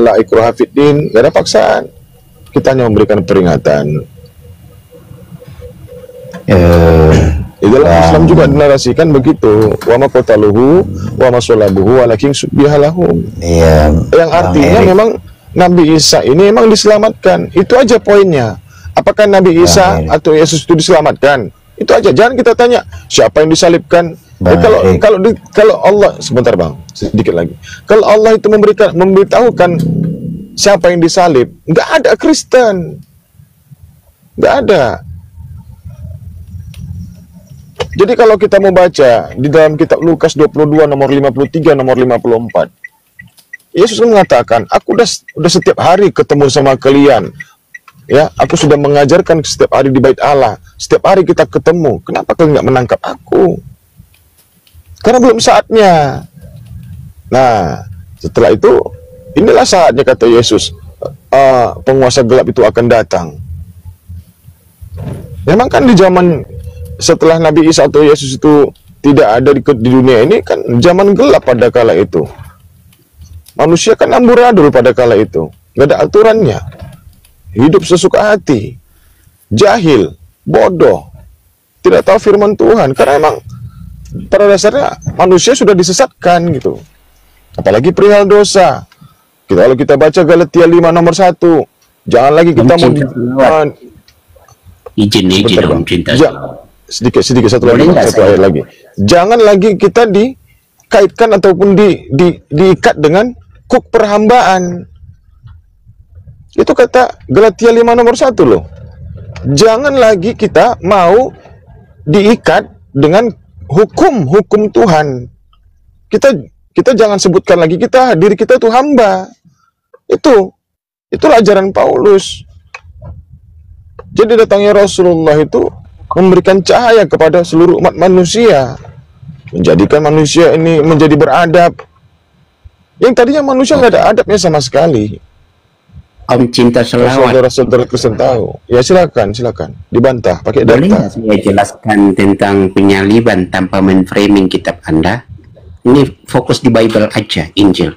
la ikraha fiddin, gak ada paksaan. Kita hanya memberikan peringatan. Di dalam Islam juga dinarasikan begitu, wa ma qataluhu wa ma salabuhu walakin subbiha lahum. Yang artinya memang Nabi Isa ini memang diselamatkan. Itu aja poinnya. Apakah Nabi Isa atau Yesus itu diselamatkan? Itu aja. Jangan kita tanya siapa yang disalibkan. Kalau Allah, sebentar Bang, sedikit lagi. Kalau Allah itu memberitahukan siapa yang disalib, nggak ada Kristen, nggak ada. Jadi kalau kita mau baca di dalam kitab Lukas 22 nomor 53 nomor 54, Yesus mengatakan, aku udah setiap hari ketemu sama kalian. Ya, aku sudah mengajarkan setiap hari di bait Allah. Setiap hari kita ketemu. Kenapa kalian nggak menangkap aku? Karena belum saatnya. Nah, setelah itu, inilah saatnya kata Yesus, penguasa gelap itu akan datang. Memang kan di zaman setelah Nabi Isa atau Yesus itu tidak ada di dunia ini, kan zaman gelap pada kala itu. Manusia kan amburadul pada kala itu, nggak ada aturannya, hidup sesuka hati, jahil, bodoh, tidak tahu firman Tuhan. Karena emang pada dasarnya manusia sudah disesatkan gitu. Apalagi perihal dosa. Kalau kita baca Galatia 5 nomor 1, jangan lagi kita mau izin Om Cinta. Sedikit satu ayat lagi. Jangan lagi kita dikaitkan ataupun diikat dengan kuk perhambaan. Itu kata Galatia 5 nomor 1 loh. Jangan lagi kita mau diikat dengan hukum Tuhan. Kita jangan sebutkan lagi diri kita itu hamba. Itulah ajaran Paulus. Jadi datangnya Rasulullah itu memberikan cahaya kepada seluruh umat manusia, menjadikan manusia ini menjadi beradab. Yang tadinya manusia nggak ada adabnya sama sekali. Om Cinta selawat. Saudara Kristen tahu. Ya silakan, dibantah pakai data. Boleh nggak saya jelaskan tentang penyaliban tanpa men-framing kitab Anda? Ini fokus di Bible aja, Injil.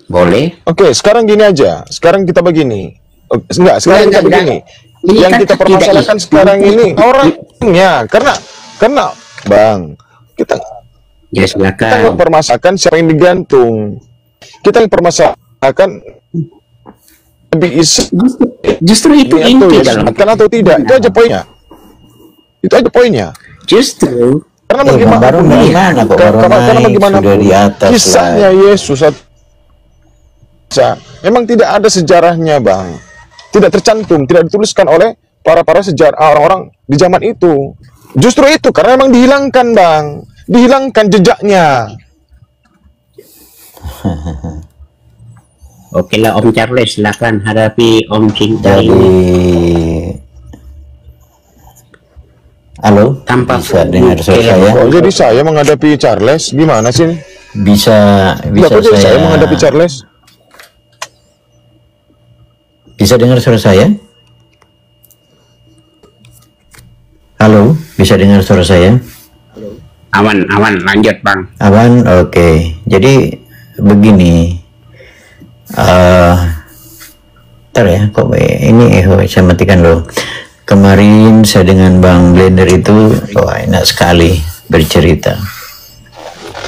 Boleh? Oke, sekarang gini aja. Sekarang kita begini. Sekarang kita begini. Yang kita permasalahkan sekarang ini orangnya, karena Bang, kita nggak permasalahkan siapa yang digantung. Kita yang permasalahkan Nabi Isa. Justru itu inti dalam atau tidak. Itu aja poinnya. Justru karena bagaimana kisahnya Yesus memang tidak ada sejarahnya, Bang. Tidak tercantum, tidak dituliskan oleh para sejarah orang-orang di zaman itu. Justru itu karena memang dihilangkan, Bang. Dihilangkan jejaknya. Oke lah Om Charles, silakan hadapi Om Cinta ini. Halo, tanpa bisa dengar suara saya? Oh, jadi saya menghadapi Charles, gimana sih? Bisa saya menghadapi Charles. Bisa dengar suara saya? Halo, bisa dengar suara saya? Aman, lanjut Bang. Aman, oke. Jadi begini, ntar ya, kok ini saya matikan dulu. Kemarin saya dengan Bang Blender itu, enak sekali bercerita.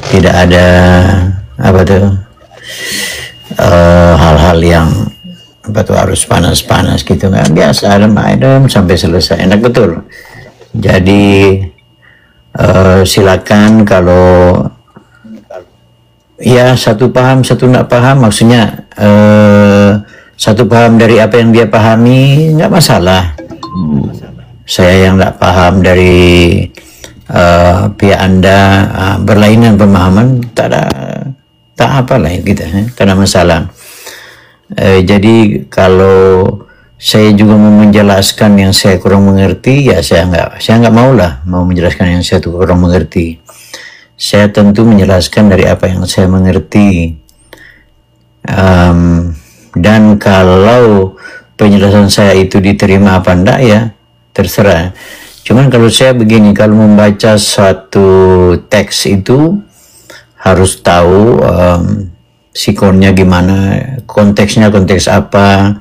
Tidak ada hal-hal yang harus panas-panas gitu, nggak, biasa adem sampai selesai, enak betul. Jadi silakan kalau ya satu paham satu nggak paham, maksudnya satu paham dari apa yang dia pahami, nggak masalah. Saya yang nggak paham dari pihak Anda berlainan pemahaman, tak apa lah gitu, tak ada masalah. Jadi kalau saya juga mau menjelaskan yang saya kurang mengerti, ya saya nggak mau menjelaskan yang saya kurang mengerti. Saya tentu menjelaskan dari apa yang saya mengerti, dan kalau penjelasan saya itu diterima apa enggak ya terserah. Cuman kalau saya begini, kalau membaca suatu teks itu harus tahu sikonnya gimana, konteksnya konteks apa.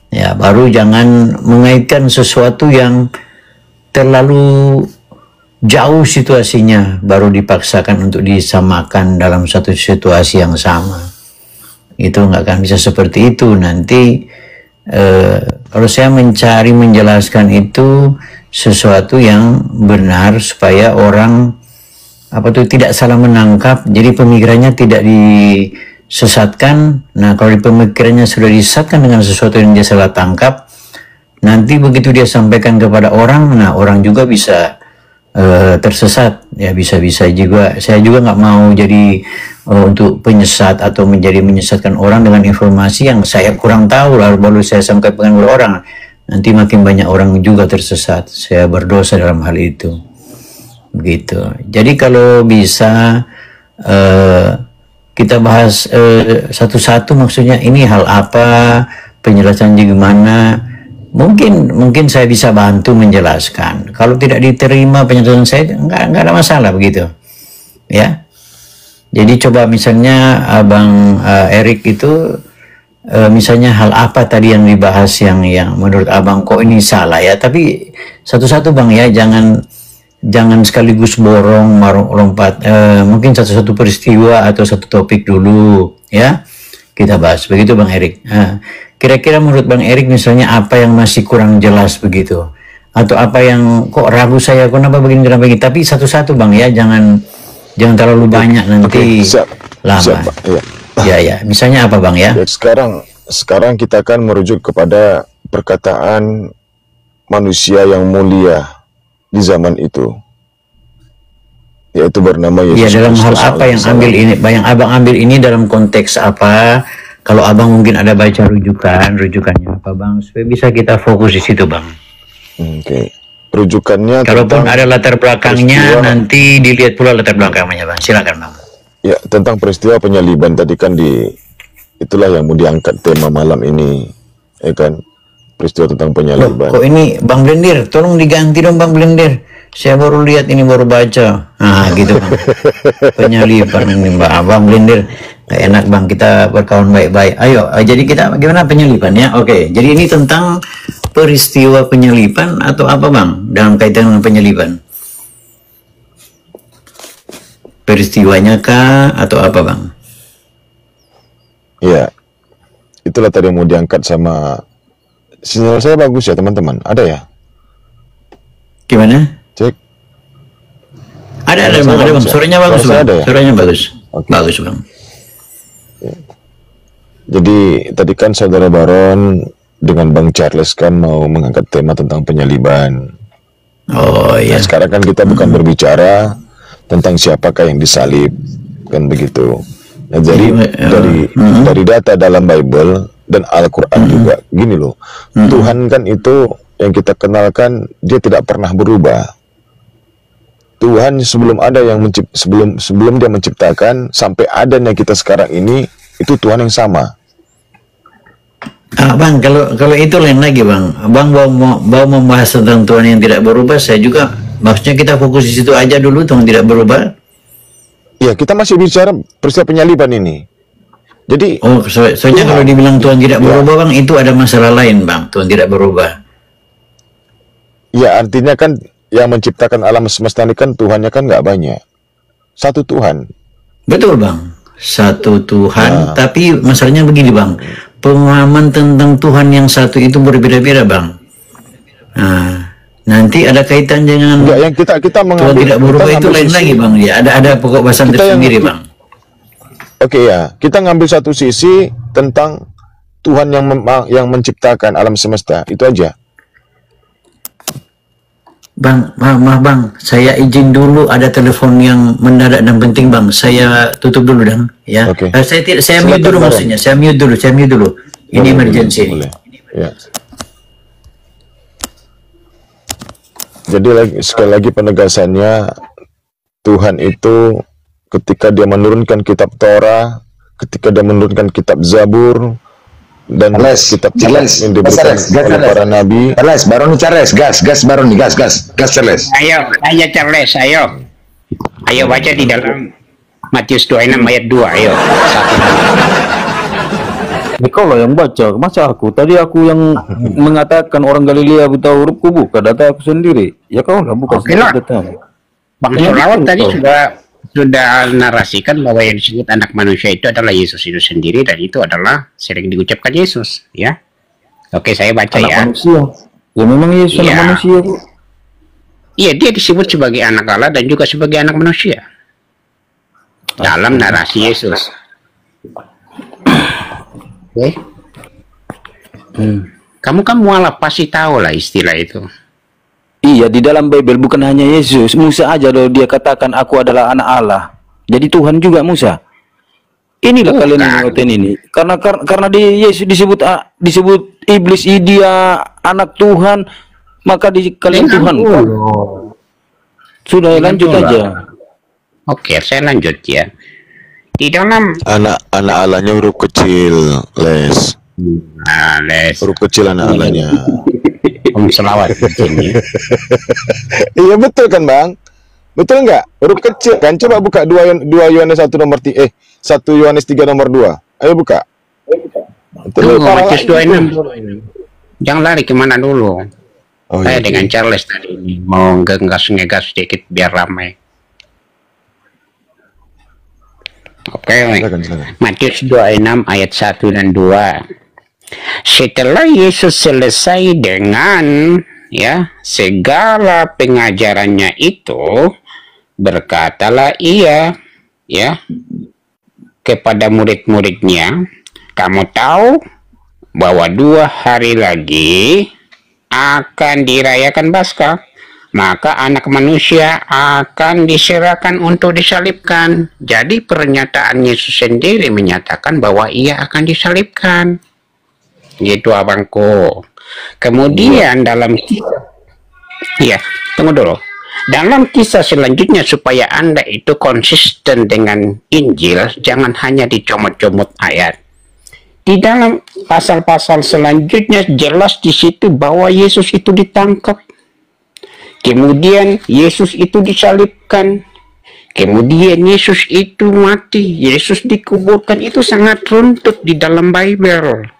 Ya, baru jangan mengaitkan sesuatu yang terlalu jauh situasinya, baru dipaksakan untuk disamakan dalam satu situasi yang sama. Itu nggak akan bisa seperti itu. Nanti kalau saya mencari menjelaskan itu sesuatu yang benar supaya orang tidak salah menangkap, jadi pemikirannya tidak disesatkan. Nah, kalau di pemikirannya sudah disesatkan dengan sesuatu yang dia salah tangkap, nanti begitu dia sampaikan kepada orang, nah orang juga bisa tersesat. Ya, bisa-bisa juga. Saya juga nggak mau jadi untuk penyesat atau menjadi menyesatkan orang dengan informasi yang saya kurang tahu lalu baru saya sampaikan kepada orang. Nanti makin banyak orang juga tersesat. Saya berdosa dalam hal itu. Begitu. Jadi kalau bisa kita bahas satu-satu, maksudnya ini hal apa, penjelasannya gimana. Mungkin saya bisa bantu menjelaskan. Kalau tidak diterima penjelasan saya, nggak ada masalah begitu. Ya. Jadi coba misalnya Abang Erik itu misalnya hal apa tadi yang dibahas yang menurut Abang kok ini salah ya. Tapi satu-satu Bang ya, jangan sekaligus borong lompat. Mungkin satu-satu peristiwa atau satu topik dulu ya. Kita bahas begitu Bang Erik. Kira-kira menurut Bang Erik misalnya apa yang masih kurang jelas begitu, atau apa yang kok ragu saya kenapa begini. Tapi satu-satu Bang ya, jangan terlalu banyak nanti lama. Siap, ya. Misalnya apa Bang ya? Sekarang kita akan merujuk kepada perkataan manusia yang mulia di zaman itu, yaitu bernama Yesus. Ya, dalam hal apa yang Abang ambil ini dalam konteks apa? Kalau Abang mungkin ada baca rujukannya apa Bang, supaya bisa kita fokus di situ Bang. Oke. Rujukannya, kalaupun ada latar belakangnya nanti dilihat pula latar belakangnya Bang. Silakan Bang. Ya, tentang peristiwa penyaliban tadi kan itulah yang mau diangkat tema malam ini, ya kan? Peristiwa tentang penyaliban. Kok ini Bang Blendir, tolong diganti dong Bang Blendir. Saya baru lihat ini, baru baca. Nah, gitu Bang. Penyaliban ini Bang Blendir. Gak enak Bang, kita berkawan baik-baik. Ayo, jadi kita gimana penyaliban ya? Oke, jadi ini tentang peristiwa penyaliban atau apa Bang dalam kaitan dengan penyaliban? Peristiwanya kah atau apa Bang? Ya, itulah tadi yang mau diangkat sama. Sinyal saya bagus ya teman-teman, ada ya? Gimana? Cek. Ada Bang, suaranya bagus Bang. Ya? Suaranya bagus. Okay. Bagus Bang. Ya. Jadi tadi kan Saudara Baron dengan Bang Charles kan mau mengangkat tema tentang penyaliban. Oh iya. Nah, sekarang kan kita bukan berbicara tentang siapakah yang disalib, kan begitu. Nah, jadi dari data dalam Bible dan Al-Quran juga gini loh. Tuhan kan itu yang kita kenalkan, dia tidak pernah berubah. Tuhan sebelum ada yang sebelum dia menciptakan sampai adanya kita sekarang ini, itu Tuhan yang sama. Bang, kalau itu lain lagi Bang. Bang mau membahas tentang Tuhan yang tidak berubah, saya juga maksudnya kita fokus di situ aja dulu, Tuhan tidak berubah. Ya, kita masih bicara peristiwa penyaliban ini. Jadi soalnya kalau dibilang Tuhan tidak berubah Bang, itu ada masalah lain Bang. Tuhan tidak berubah. Ya, artinya kan yang menciptakan alam semesta ini kan Tuhannya kan nggak banyak. Satu Tuhan. Betul Bang. Satu Tuhan, tapi masalahnya begini Bang. Pemahaman tentang Tuhan yang satu itu berbeda-beda Bang. Nah, nanti ada kaitan dengan yang kita mengambil, Tuhan tidak berubah itu lain lagi Bang. Ya, ada pokok bahasan tersendiri Bang. Oke ya, kita ngambil satu sisi tentang Tuhan yang menciptakan alam semesta, itu aja. Bang, maaf Bang, saya izin dulu, ada telepon yang mendadak dan penting Bang. Saya tutup dulu Bang, ya. Okay. Saya mute dulu maksudnya. Saya mute dulu. Ini emergency. Boleh. Ya. Jadi sekali lagi penegasannya, Tuhan itu ketika dia menurunkan kitab Torah, ketika dia menurunkan kitab Zabur, dan kitab yang diberikan oleh para nabi. Charles, Baron Charles, gas Baron, gas Charles. Ayo Charles, ayo baca di dalam Matius 26 ayat 2, ayo. Kau lah yang baca, masa aku? Tadi aku yang mengatakan orang Galilea buta hurufku, buka data aku sendiri. Ya kau lah, bukan Oke lah. data. Bang Ya, Solawat betul, tadi kau. sudah narasikan bahwa yang disebut anak manusia itu adalah Yesus itu sendiri, dan itu adalah sering diucapkan Yesus, ya. Oke, saya baca Anak ya. manusia. Ya memang Yesus Iya. anak manusia, Bu. Iya, dia disebut sebagai anak Allah dan juga sebagai anak manusia dalam narasi Yesus. Oke. Kamu kan mualaf pasti tahu lah istilah itu. Iya, di dalam Bible bukan hanya Yesus, Musa aja loh dia katakan aku adalah anak Allah. Jadi Tuhan juga Musa. Inilah Bukan. kalian yang ngoten ini. Karena di Yesus disebut iblis dia anak Tuhan, maka kalian Dengar Tuhan. dulu. Sudah Dengar lanjut dulu. aja. Oke, saya lanjut ya. Di dalam Anak Allahnya huruf kecil, Les. Les Huruf kecil anak Allahnya. Om Selawat ini. Iya betul kan Bang? Betul nggak? Huruf kecil kan? Coba buka 2 Yohanes 1 nomor 1 Yohanes 3 nomor 2. Ayo buka. Tunggu, Parah Matius lagi. 26 dulu ini. Jangan lari kemana dulu. Oh, Saya iya. dengan Charles tadi ini mau ngegas sedikit biar ramai. Oke, Silakan. Matius 26 ayat 1 dan 2. Setelah Yesus selesai dengan segala pengajarannya itu, berkatalah ia kepada murid-muridnya, kamu tahu bahwa 2 hari lagi akan dirayakan Paskah, maka anak manusia akan diserahkan untuk disalibkan. Jadi pernyataan Yesus sendiri menyatakan bahwa ia akan disalibkan. Gitu abangku. Kemudian dalam tunggu dulu. Dalam kisah selanjutnya, supaya Anda itu konsisten dengan Injil, jangan hanya dicomot-comot ayat. Di dalam pasal-pasal selanjutnya jelas di situ bahwa Yesus itu ditangkap. Kemudian Yesus itu disalibkan. Kemudian Yesus itu mati. Yesus dikuburkan. Itu sangat runtut di dalam Bible.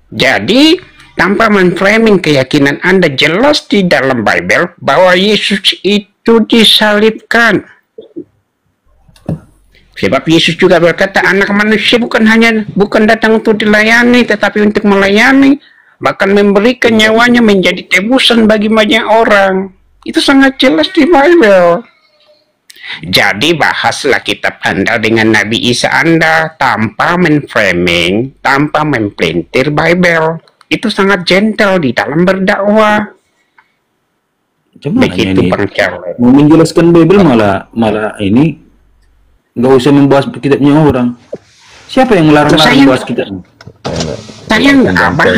Jadi, tanpa menframing keyakinan Anda, jelas di dalam Bible bahwa Yesus itu disalibkan. Sebab Yesus juga berkata, anak manusia bukan datang untuk dilayani, tetapi untuk melayani, bahkan memberikan nyawanya menjadi tebusan bagi banyak orang. Itu sangat jelas di Bible. Jadi bahaslah kitab Anda dengan Nabi Isa Anda tanpa menframing, tanpa mempelintir Bible. Itu sangat gentle di dalam berdakwah. Cuman Begitu ini Bang Charles. mau menjelaskan Bible malah ini nggak usah membahas kitabnya orang. Siapa yang melarang-larang membahas kitabnya? Saya nggak bahas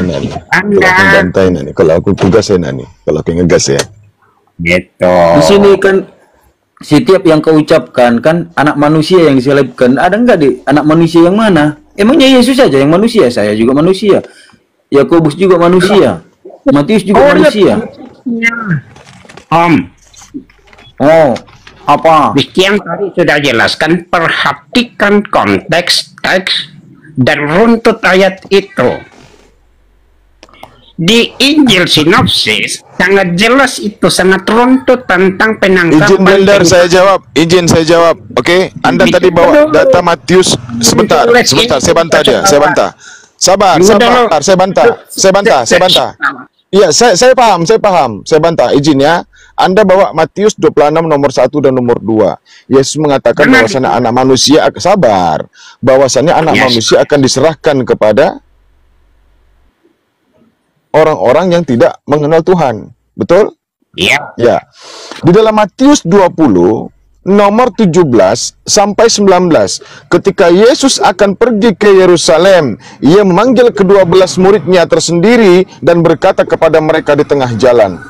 Anda. Kalau aku bantai nih, kalau aku tugas saya nih, kalau aku ngegas ya. Gitu. Di sini kan setiap yang kau ucapkan kan anak manusia yang disalibkan, ada enggak di anak manusia yang mana? Emangnya Yesus saja yang manusia? Saya juga manusia. Yakobus juga manusia. Matius juga manusia. Om, Oh, apa? yang tadi sudah jelaskan, perhatikan konteks teks dan runtut ayat itu. Di Injil sinopsis sangat jelas, itu sangat runtut tentang penangkapan. Izin Blender saya jawab. Oke, Anda tadi bawa data Matius sebentar, saya bantah dia, saya bantah. Sabar, saya bantah. Iya, saya paham, saya bantah. Izin ya. Anda bawa Matius 26 nomor 1 dan nomor 2. Yesus mengatakan bahwasannya anak manusia manusia akan diserahkan kepada orang-orang yang tidak mengenal Tuhan. Betul? Iya. Ya. Di dalam Matius 20 nomor 17 sampai 19, ketika Yesus akan pergi ke Yerusalem, ia memanggil ke-12 muridnya tersendiri dan berkata kepada mereka di tengah jalan.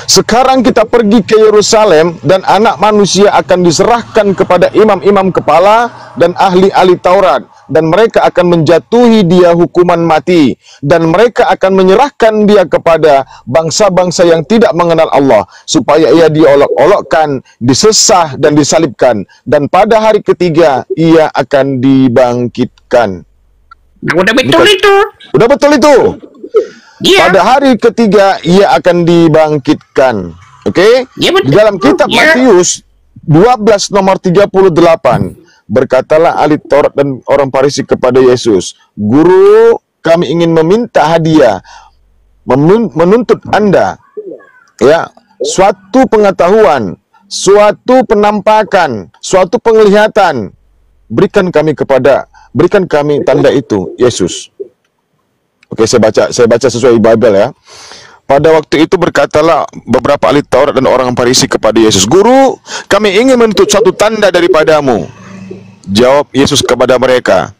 Sekarang kita pergi ke Yerusalem dan anak manusia akan diserahkan kepada imam-imam kepala dan ahli-ahli Taurat, dan mereka akan menjatuhi dia hukuman mati, dan mereka akan menyerahkan dia kepada bangsa-bangsa yang tidak mengenal Allah, supaya ia diolok-olokkan, disesah dan disalibkan, dan pada hari ketiga ia akan dibangkitkan. Nah, udah betul itu. Udah betul itu. Iya. Pada hari ketiga ia akan dibangkitkan. Oke? Iya, betul. Di dalam kitab Iya. Matius 12 nomor 38, berkatalah ahli Taurat dan orang Farisi kepada Yesus, "Guru, kami ingin meminta hadiah, menuntut Anda ya, suatu pengetahuan, suatu penampakan, suatu penglihatan. Berikan kami tanda itu, Yesus." Oke, saya baca sesuai Bible ya. Pada waktu itu berkatalah beberapa ahli Taurat dan orang Farisi kepada Yesus, "Guru, kami ingin menuntut satu tanda daripadamu." Jawab Yesus kepada mereka,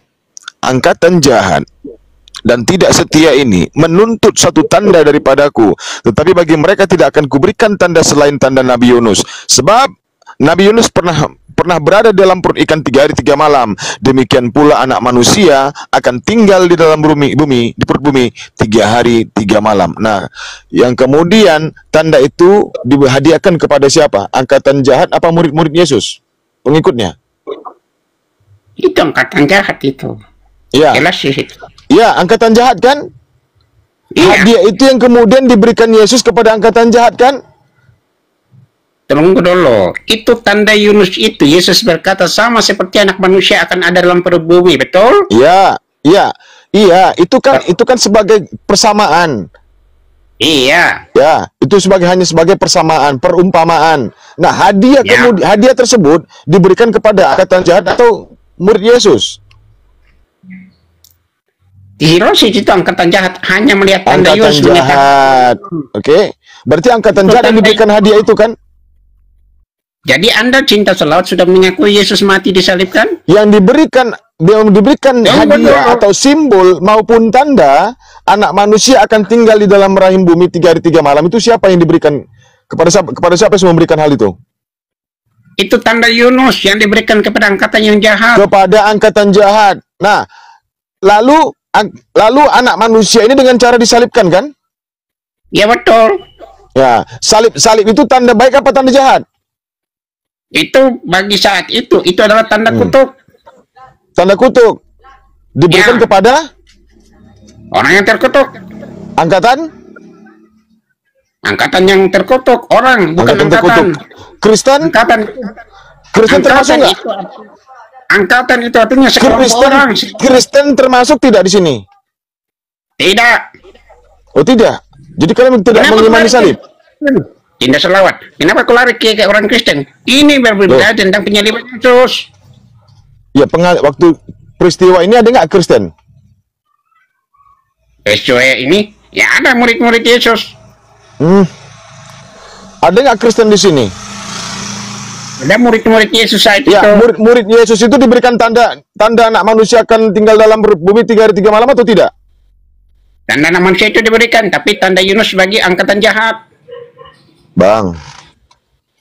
"Angkatan jahat dan tidak setia ini menuntut satu tanda daripadaku, tetapi bagi mereka tidak akan kuberikan tanda selain tanda Nabi Yunus. Sebab Nabi Yunus pernah berada dalam perut ikan 3 hari 3 malam. Demikian pula anak manusia akan tinggal di dalam di perut bumi 3 hari 3 malam. Nah, yang kemudian tanda itu dihadiahkan kepada siapa? Angkatan jahat apa murid-murid Yesus? Pengikutnya? Itu angkatan jahat itu. Ya. Jelas sih itu. Ya, angkatan jahat kan? Iya. Hadiah itu yang kemudian diberikan Yesus kepada angkatan jahat kan? Tunggu dulu. Itu tanda Yunus itu. Yesus berkata sama seperti anak manusia akan ada dalam perut bumi, betul? Iya, iya. Iya, itu kan sebagai persamaan. Iya. Ya, itu hanya sebagai persamaan, perumpamaan. Nah, hadiah tersebut diberikan kepada angkatan jahat atau murid Yesus. Di Hiroshi itu angkatan jahat hanya melihat tanda Angkatan Yunus menyatakan. jahat. Oke. Berarti angkatan jahat yang diberikan hadiah itu kan? Jadi Anda cinta selawat sudah mengakui Yesus mati disalibkan? Yang diberikan hadiah atau simbol maupun tanda anak manusia akan tinggal di dalam rahim bumi 3 hari 3 malam, itu siapa yang diberikan? Kepada siapa yang memberikan hal itu? Itu tanda Yunus yang diberikan kepada angkatan yang jahat. Kepada angkatan jahat. Nah, lalu anak manusia ini dengan cara disalibkan kan? Ya betul. Ya, salib itu tanda baik apa tanda jahat? Itu bagi saat itu adalah tanda kutuk. Tanda kutuk diberikan kepada orang yang terkutuk. Angkatan yang terkutuk, orang bukan angkatan. terkutuk. Kristen termasuk nggak? Angkatan itu artinya sekelompok orang. Kristen termasuk tidak di sini? Tidak. Oh tidak. Jadi kalian tidak mengimani salib? Cinta selawat. Kenapa kau lari ke orang Kristen? Ini berbicara tentang penyaliban Yesus. Ya, waktu peristiwa ini ada nggak Kristen? Peristiwa ini, ya ada murid-murid Yesus. Ada nggak Kristen di sini? Ada murid-murid Yesus saat itu. Ya, murid Yesus itu diberikan tanda anak manusia akan tinggal dalam bumi 3 hari 3 malam atau tidak? Tanda anak manusia itu diberikan, tapi tanda Yunus bagi angkatan jahat. Bang,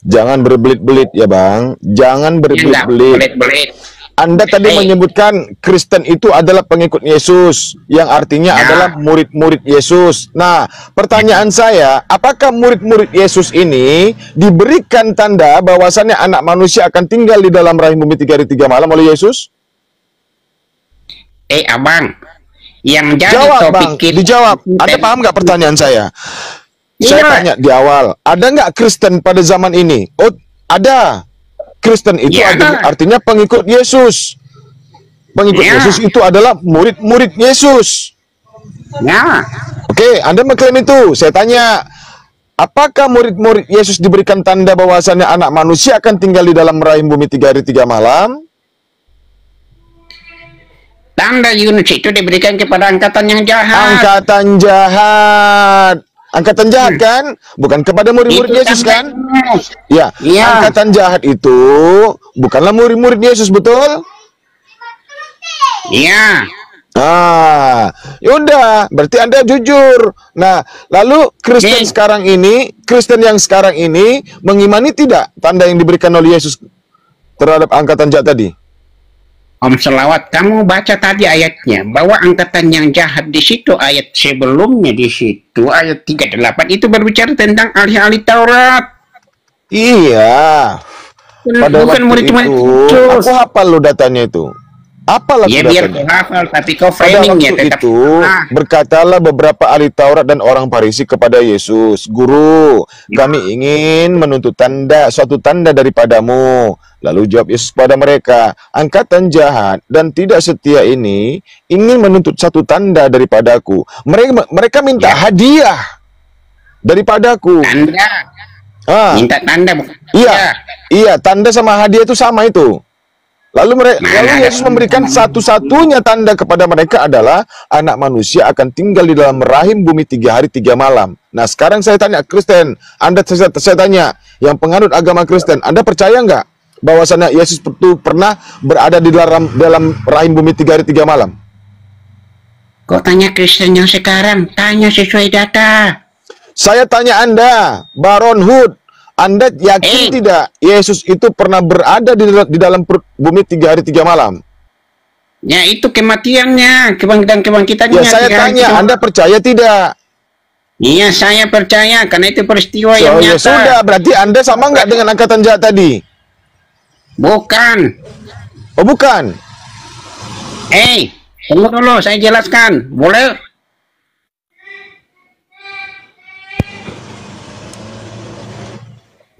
jangan berbelit-belit ya bang. Jangan berbelit-belit. Anda tadi menyebutkan Kristen itu adalah pengikut Yesus, yang artinya adalah murid-murid Yesus. Nah, pertanyaan saya, apakah murid-murid Yesus ini diberikan tanda bahwasannya anak manusia akan tinggal di dalam rahim bumi 3 hari 3 malam oleh Yesus? Abang, yang jadi jawab topik bang, dijawab. Anda paham nggak pertanyaan saya? Saya tanya di awal, ada nggak Kristen pada zaman ini? Oh, ada. Kristen itu artinya pengikut Yesus. Pengikut Yesus itu adalah murid-murid Yesus. Oke, Anda mengklaim itu. Saya tanya, apakah murid-murid Yesus diberikan tanda bahwasannya anak manusia akan tinggal di dalam rahim bumi 3 hari 3 malam? Tanda Yunus itu diberikan kepada angkatan yang jahat. Angkatan jahat. Angkatan jahat kan? Bukan kepada murid-murid Yesus kan? Ya, angkatan jahat itu bukanlah murid-murid Yesus, betul? Iya. Ah, yaudah, berarti Anda jujur. Nah, lalu Kristen yang sekarang ini mengimani tidak tanda yang diberikan oleh Yesus terhadap angkatan jahat tadi? Om Selawat, kamu baca tadi ayatnya bahwa angkatan yang jahat di situ, ayat sebelumnya di situ ayat 38 itu berbicara tentang ahli-ahli Taurat. Iya. Pada Bukan waktu murid-murid itu, Yesus. aku hafal lo datanya itu. Apalah Ya biar datanya. kau hafal, tapi kau Pada framingnya waktu tetap itu, salah. berkatalah beberapa ahli Taurat dan orang Farisi kepada Yesus, Guru, kami ingin menuntut suatu tanda daripadamu. Lalu jawab Yesus pada mereka, angkatan jahat dan tidak setia ini ingin menuntut satu tanda daripadaku. Mereka minta hadiah daripadaku. Tanda, minta tanda bukan Iya, tanda sama hadiah itu sama itu. Lalu Yesus memberikan satu-satunya tanda kepada mereka adalah anak manusia akan tinggal di dalam rahim bumi 3 hari 3 malam. Nah, sekarang saya tanya Kristen, saya tanya yang penganut agama Kristen, Anda percaya nggak bahwasannya Yesus itu pernah berada di dalam rahim bumi 3 hari 3 malam? Kau tanya Kristen yang sekarang, tanya sesuai data. Saya tanya Anda, Baron Hood, Anda yakin tidak Yesus itu pernah berada di dalam bumi 3 hari 3 malam? Ya itu kematiannya, kebangkitannya. Ya saya tanya, Anda percaya tidak? Iya saya percaya, karena itu peristiwa yang ya nyata. sudah, berarti Anda sama nggak dengan angkatan jahat tadi? Bukan. Oh bukan? Tunggu dulu, saya jelaskan. Boleh?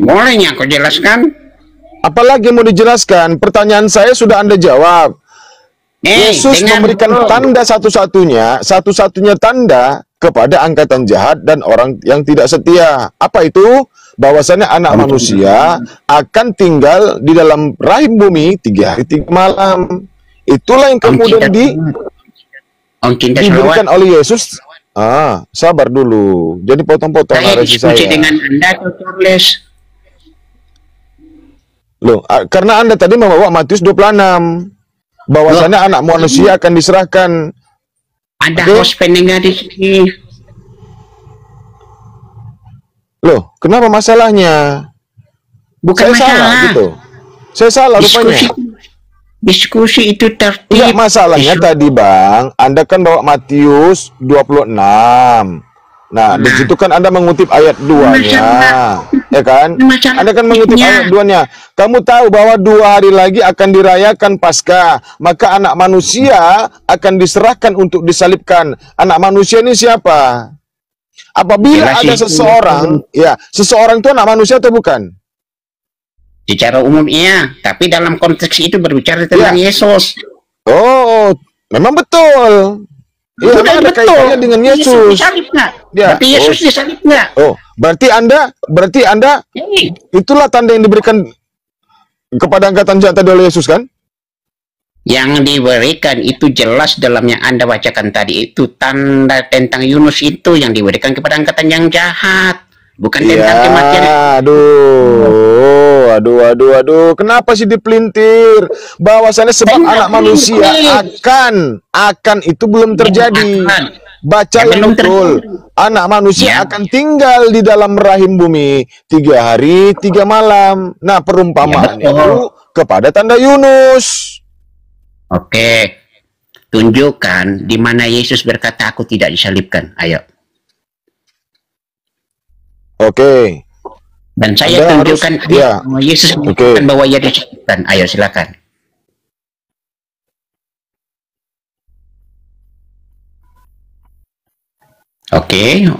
Bolehnya aku jelaskan? Apalagi mau dijelaskan? Pertanyaan saya sudah Anda jawab. Yesus memberikan tanda satu-satunya tanda kepada angkatan jahat dan orang yang tidak setia. Apa itu? Bahwasannya anak manusia akan tinggal di dalam rahim bumi 3 hari 3 malam. Itulah yang kemudian diberikan oleh Yesus. Sabar dulu. Jadi potong-potong narasi saya. Dengan Anda atau Charles? Loh, karena Anda tadi membawa Matius 26 bahwasannya anak manusia akan diserahkan. Ada host pendengar di sini. Loh, kenapa masalahnya? Bukan saya salah gitu. Saya salah rupanya. Diskusi itu tertib. Enggak, masalahnya tadi Bang, Anda kan bawa Matius 26. Nah, di situ kan Anda mengutip ayat 2-nya, ya kan? Anda kan mengutip ayat 2-nya. Kamu tahu bahwa 2 hari lagi akan dirayakan Paskah, maka anak manusia akan diserahkan untuk disalibkan. Anak manusia ini siapa? Apabila ada seseorang, seseorang itu anak manusia atau bukan? Secara umum iya, tapi dalam konteks itu berbicara tentang Yesus. Oh, memang betul. Iya, ada kaitannya dengan Yesus. Disalib nggak? Berarti Yesus disalib nggak? Oh, berarti Anda itulah tanda yang diberikan kepada angkatan jahat oleh Yesus kan? Yang diberikan itu jelas dalam yang Anda bacakan tadi itu tanda tentang Yunus itu yang diberikan kepada angkatan yang jahat, bukan tentang kematian. Aduh, kenapa sih dipelintir? Bahwasannya sebab anak manusia akan itu belum terjadi. Baca yang betul. Anak manusia akan tinggal di dalam rahim bumi 3 hari 3 malam. Nah, perumpamaan itu kepada tanda Yunus. Oke, tunjukkan di mana Yesus berkata aku tidak disalibkan. Ayo. Oke. Dan saya tunjukkan Yesus mengatakan bahwa ia disalibkan. Ayo silakan. Oke,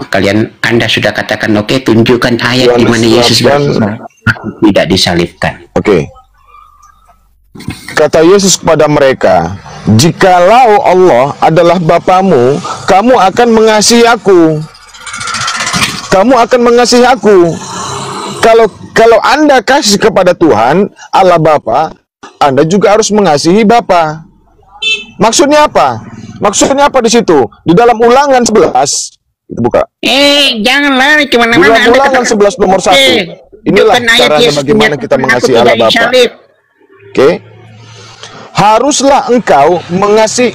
Anda sudah katakan tunjukkan ayat di mana Yesus tidak disalibkan. Oke. Kata Yesus kepada mereka, jikalau Allah adalah Bapamu, kamu akan mengasihi aku. Kamu akan mengasihi aku. Kalau Anda kasih kepada Tuhan, Allah Bapa, Anda juga harus mengasihi Bapa. Maksudnya apa? Maksudnya apa di situ? Di dalam Ulangan 11, kita buka. Jangan lari kemana-mana. Di Ulangan 11 nomor 1. Inilah caranya bagaimana kita mengasihi Allah Bapa. Oke. Haruslah engkau mengasihi.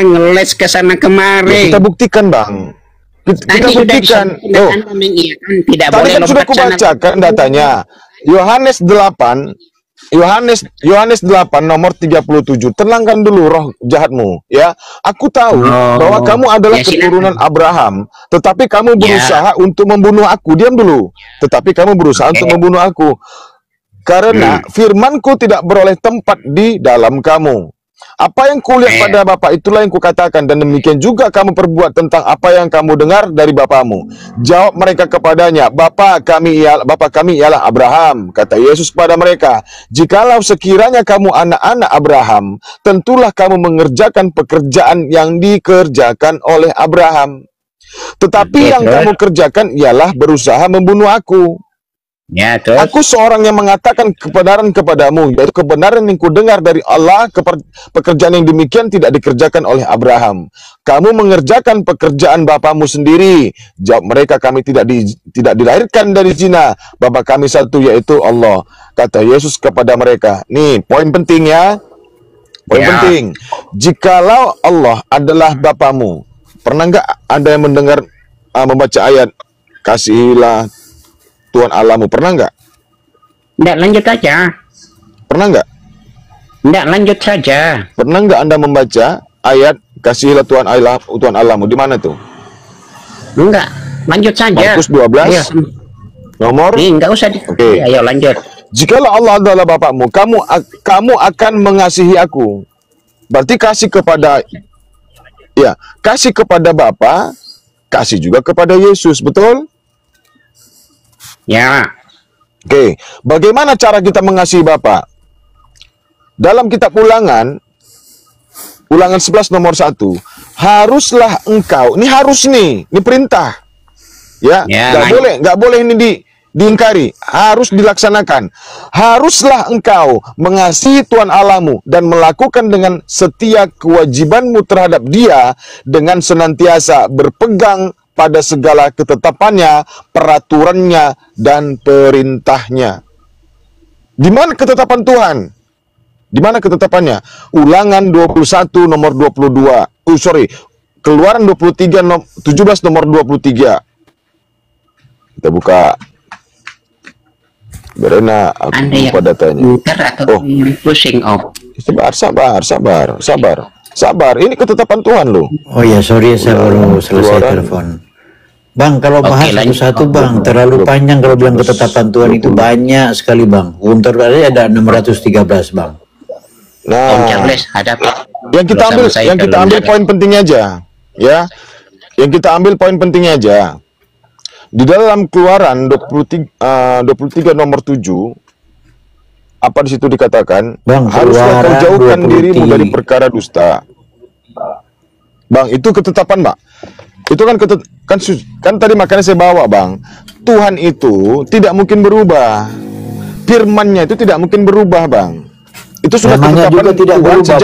Ngeles ke sana Ya, kemari. kita buktikan, Bang. Kita Tadi sudah buktikan. disebut dan Oh, Anda mengiyakan tidak tadi boleh kan sudah lompat sana. kubacakan datanya. Yohanes 8, Yohanes 8 nomor 37. Tenangkan dulu roh jahatmu, ya. Aku tahu bahwa kamu adalah Ya, silakan. keturunan Abraham, tetapi kamu Ya. berusaha untuk membunuh aku. Diam dulu. Tetapi kamu berusaha untuk membunuh aku. Karena firmanku tidak beroleh tempat di dalam kamu. Apa yang kulihat pada Bapa itulah yang kukatakan, dan demikian juga kamu perbuat tentang apa yang kamu dengar dari bapamu. Jawab mereka kepadanya, Bapa kami ialah Abraham. Kata Yesus kepada mereka, jikalau sekiranya kamu anak-anak Abraham, tentulah kamu mengerjakan pekerjaan yang dikerjakan oleh Abraham. Tetapi yang kamu kerjakan ialah berusaha membunuh aku. Ya, terus. Aku seorang yang mengatakan kebenaran kepadamu, yaitu kebenaran yang kudengar dari Allah. Pekerjaan yang demikian tidak dikerjakan oleh Abraham. Kamu mengerjakan pekerjaan bapamu sendiri. Jawab mereka, kami tidak dilahirkan dari zina. Bapa kami satu, yaitu Allah. Kata Yesus kepada mereka, nih poin penting ya. Poin penting. Jikalau Allah adalah bapamu, pernah nggak Anda yang mendengar membaca ayat kasihilah Tuhan Allahmu, pernah nggak? Nggak, lanjut aja. Pernah nggak? Nggak, lanjut saja. Pernah nggak Anda membaca ayat kasihilah Tuhan Allahmu? Di mana tuh? Enggak, lanjut saja. Markus 12 Ayo. nomor. Nih, nggak usah Oke. Ayo lanjut. Jikalau Allah adalah bapakmu, kamu akan mengasihi aku. Berarti kasih kepada Bapa, kasih juga kepada Yesus, betul? Ya. Oke, bagaimana cara kita mengasihi Bapa? Dalam kitab Ulangan 11 nomor 1, haruslah engkau, ini harus nih, ini perintah. Ya, nggak boleh ini diingkari, harus dilaksanakan. Haruslah engkau mengasihi Tuhan Allahmu dan melakukan dengan setia kewajibanmu terhadap Dia dengan senantiasa berpegang pada segala ketetapannya, peraturannya, dan perintahnya. Di mana ketetapan Tuhan? Di mana ketetapannya? Ulangan 21 nomor 22. Keluaran 17 nomor 23. Kita buka. Berena aku lupa datanya. Atau yang pusing, Om? Sabar. Ini ketetapan Tuhan loh. Oh ya, sorry, saya baru selesai telepon. Bang, kalau bahas satu-satu Bang, terlalu panjang kalau bilang ketetapan Tuhan itu banyak sekali Bang. Hukum Taurat ada 613 Bang. Nah, Om Charles, hadap. yang kita ambil poin pentingnya aja, ya. Yang kita ambil poin pentingnya aja. Di dalam Keluaran 23 nomor 7, apa di situ dikatakan? Bang, haruslah kau jauhkan dirimu dari perkara dusta. Bang, itu ketetapan, Pak. Itu kan tadi makanya saya bawa, Bang. Tuhan itu tidak mungkin berubah. Firman-Nya itu tidak mungkin berubah, Bang. Itu sudah namanya ketetapan juga tidak Tuhan berubah,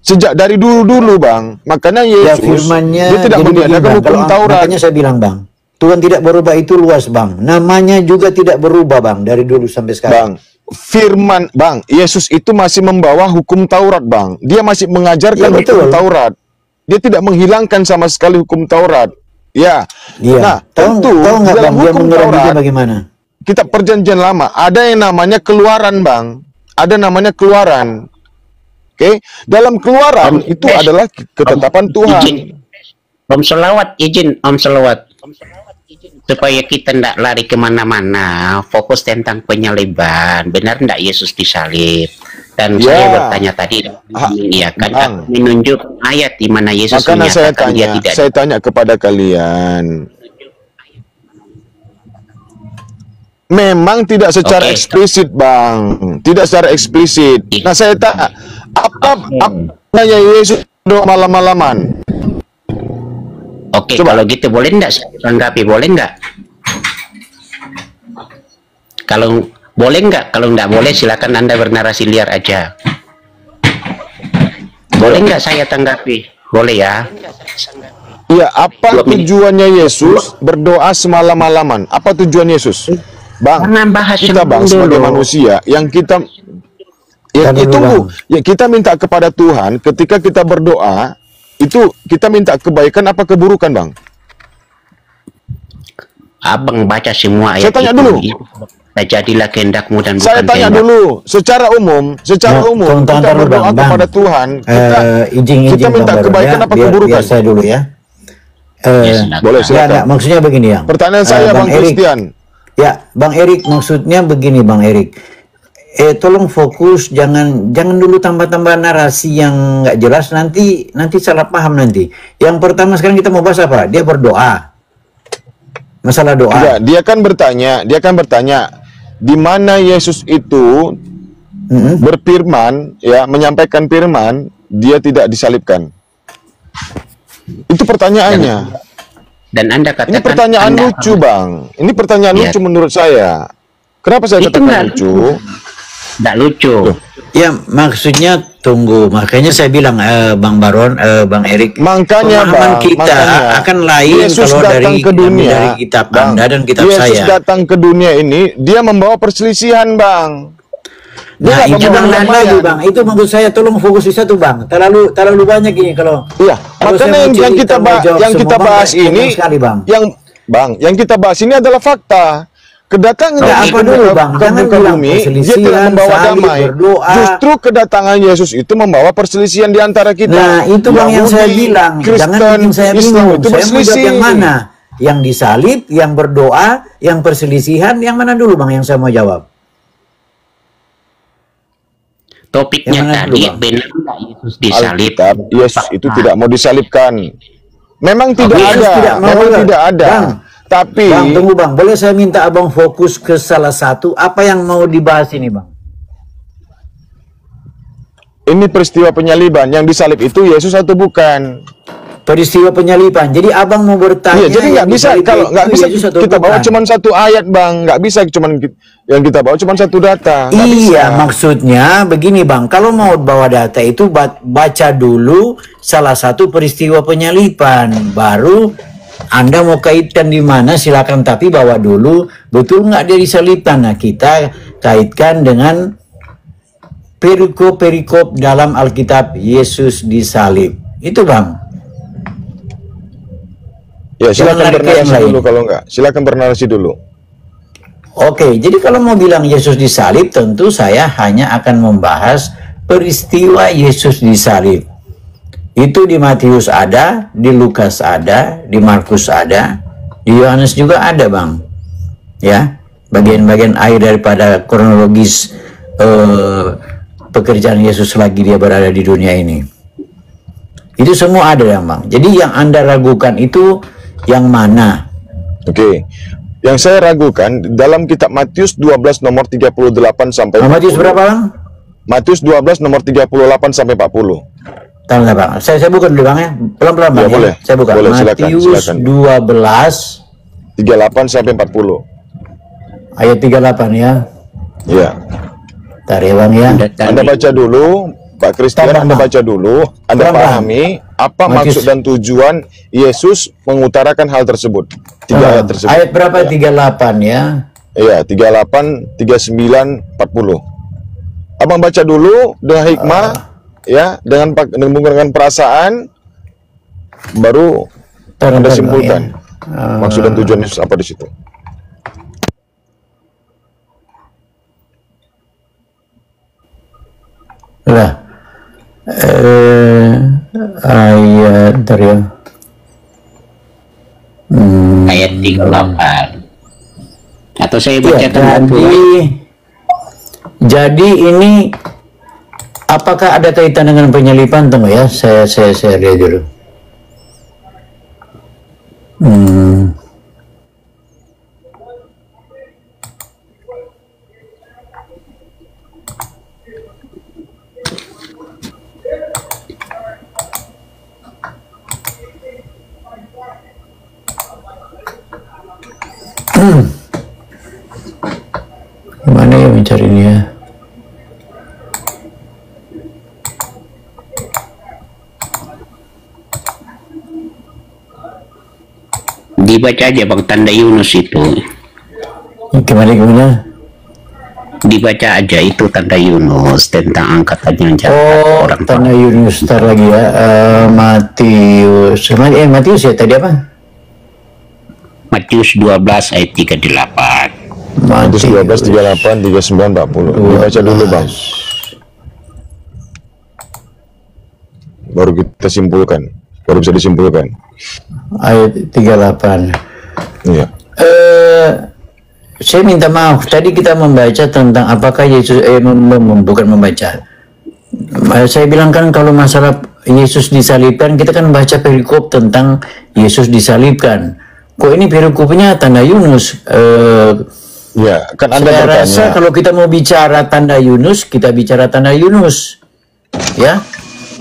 sejak dari dulu, Bang. Makanya Yesus firman-Nya dia tidak meniadakan hukum Taurat. Makanya saya bilang, Bang, Tuhan tidak berubah itu luas, Bang. Namanya juga tidak berubah, Bang, dari dulu sampai sekarang. Bang, Bang, Yesus itu masih membawa hukum Taurat, Bang. Dia masih mengajarkan hukum Taurat. Dia tidak menghilangkan sama sekali hukum Taurat. Ya. Nah, tentu dalam hukum Taurat bagaimana? Kitab Perjanjian Lama ada yang namanya Keluaran, Bang. Ada namanya Keluaran. Oke, dalam Keluaran itu adalah ketetapan Tuhan. Om Selawat. Supaya kita tidak lari kemana-mana, fokus tentang penyaliban. Benar tidak Yesus disalib? Dan saya bertanya tadi, kan menunjuk ayat di mana Yesus menyatakan dia tidak. Saya tanya kepada kalian. Memang tidak secara eksplisit, Bang. Tidak secara eksplisit. Nah, saya tanya, apa Yesus doa malam-malaman? Oke, kalau gitu boleh enggak tanggapi? Boleh enggak? Kalau boleh enggak? Kalau enggak boleh silakan Anda bernarasi liar aja. Boleh enggak saya tanggapi? Boleh ya? Iya, apa tujuannya Yesus berdoa semalam-malaman? Apa tujuan Yesus? Bang, kita Bang sebagai manusia yang kita Ya, Kan dulu, tunggu. Bang. Ya, kita minta kepada Tuhan ketika kita berdoa, itu kita minta kebaikan apa keburukan, Bang? Abang baca semua Saya ayat tanya itu. dulu. Jadilah kehendakmu dan bukan Saya tanya kehendak. dulu, secara umum Nah, kita tonton dulu, berdoa Bang. kepada Tuhan, Izin kita minta Bang Baron, kebaikan ya. apa Biar keburukan? saya dulu ya. Ya, silakan. Boleh, Ya, silakan. enggak, maksudnya begini ya. Pertanyaan saya, Bang Erik. Christian. Ya, Bang Erik, maksudnya begini, Bang Erik. Tolong fokus, jangan dulu tambah-tambah narasi yang nggak jelas, nanti salah paham nanti. Yang pertama sekarang kita mau bahas apa? Dia berdoa. Masalah doa. Enggak, dia kan bertanya, di mana Yesus itu berfirman, ya, menyampaikan firman, dia tidak disalibkan. Itu pertanyaannya. Dan Anda katakan Ini pertanyaan Anda lucu, Bang. Ini pertanyaan Ya. lucu menurut saya. Kenapa saya Itu katakan nggak lucu? Tidak lucu. Ya, maksudnya tunggu. Makanya saya bilang, Bang Baron, Bang Erik, Makanya, pemahaman Bang, kita makanya. akan lain Yesus kalau datang dari ke dunia, dari kitab Bang. Anda dan kitab Yesus saya. datang ke dunia ini, dia membawa perselisihan, Bang. Dia Nah, nggak itu membawa Bang lain lagi, kedamaian. Bang. Itu maksud saya, tolong fokus di satu, Bang. Terlalu banyak ini kalau. Iya, kalau saya makanya mau yang cerita, mau jawab yang semua, kita Bang, bahas panjang ini, sekali, Bang. yang kita bahas ini adalah fakta. Kedatangan Nah, Yesus apa dulu, Bang? ke Jangan muka bilang bumi, dia perselisihan, tidak membawa salib, damai. berdoa. Justru kedatangan Yesus itu membawa perselisihan di antara kita. Nah, itu Bang yang saya Yahudi, bilang. Jangan Kristen, bikin saya Islam bingung. itu Saya mau berselisih. jawab yang mana? Yang disalib, yang berdoa, yang perselisihan, yang mana dulu, Bang, yang saya mau jawab? Topiknya Yang mana dulu, tadi Bang? benar nggak Yesus disalib? Alkitab, Yesus itu tidak mau disalibkan. Memang tidak Yesus ada, tidak mau, memang Bang. tidak ada. Bang, Tapi Bang, tunggu Bang. Boleh saya minta Abang fokus ke salah satu apa yang mau dibahas ini, Bang? ini peristiwa penyaliban, yang disalib itu Yesus atau bukan? Peristiwa penyaliban. Jadi Abang mau bertanya. Iya, jadi nggak yang bisa disalib kalau itu nggak bisa Yesus atau kita bawa bukan? cuma satu ayat, Bang. Nggak bisa cuma yang kita bawa cuma satu data. Nggak Iya, bisa. maksudnya begini Bang, kalau mau bawa data itu baca dulu salah satu peristiwa penyaliban, baru Anda mau kaitkan di mana silakan, tapi bawa dulu betul nggak dia disalibkan. Nah, kita kaitkan dengan perikop-perikop dalam Alkitab Yesus disalib. Itu Bang. Ya, silakan Jangan lari ke yang bernarasi lain. dulu kalau nggak. Silakan bernarasi dulu. Oke, jadi kalau mau bilang Yesus disalib, tentu saya hanya akan membahas peristiwa Yesus disalib. Itu di Matius ada, di Lukas ada, di Markus ada, di Yohanes juga ada, Bang. Ya, bagian-bagian akhir daripada kronologis pekerjaan Yesus lagi dia berada di dunia ini. Itu semua ada, ya, Bang. Jadi yang Anda ragukan itu yang mana? Oke. Yang saya ragukan dalam kitab Matius 12 nomor 38 sampai 40. Matius berapa, Bang? Matius 12 nomor 38 sampai 40. Tanda Bang, saya buka dulu Bang ya, pelan-pelan Bang Ya, ya. boleh. Saya buka. Boleh, silakan, Matius silakan. 12 38 sampai 40. ayat 38 ya. Ya. Bentar ya Bang ya. Anda baca dulu, Pak Christian, Tambah, Anda Bang. baca dulu, Anda Pelan-pelan. pahami apa Matius. maksud dan tujuan Yesus mengutarakan hal tersebut. Tiga ayat tersebut. Ayat berapa? 38 ya. Iya, 38, 39, 40. Abang baca dulu dengan hikmah, ya, dengan menggunakan perasaan, baru Bentar, Anda bentar, Bang, simpulkan ya. maksud dan tujuan Yesus apa di situ. Lah. Ayat bentar ya. Ayat 38. Atau saya Iya, bacakan jadi ini apakah ada kaitan dengan penyaliban? Tunggu ya, saya lihat dulu. Gimana ya mencarinya? dibaca aja Bang tanda Yunus itu. Gimana? Dibaca aja itu tanda Yunus tentang angkatannya Oh, orang tua. tanda Yunus tar lagi ya. Matius. Matius ya tadi apa? Matius 12 ayat 38. Matius 12, 38, 39, 40. Dibaca dulu bang, baru kita simpulkan, baru bisa disimpulkan. Ayat 38. Iya. Saya minta maaf, tadi kita membaca tentang apakah Yesus, bukan membaca. Saya bilang kan kalau masalah Yesus disalibkan, kita kan baca perikop tentang Yesus disalibkan. Kok ini perikopnya tanda Yunus? Ya, kan Anda Saya rasa bertanya. kalau kita mau bicara tanda Yunus, kita bicara tanda Yunus. Ya,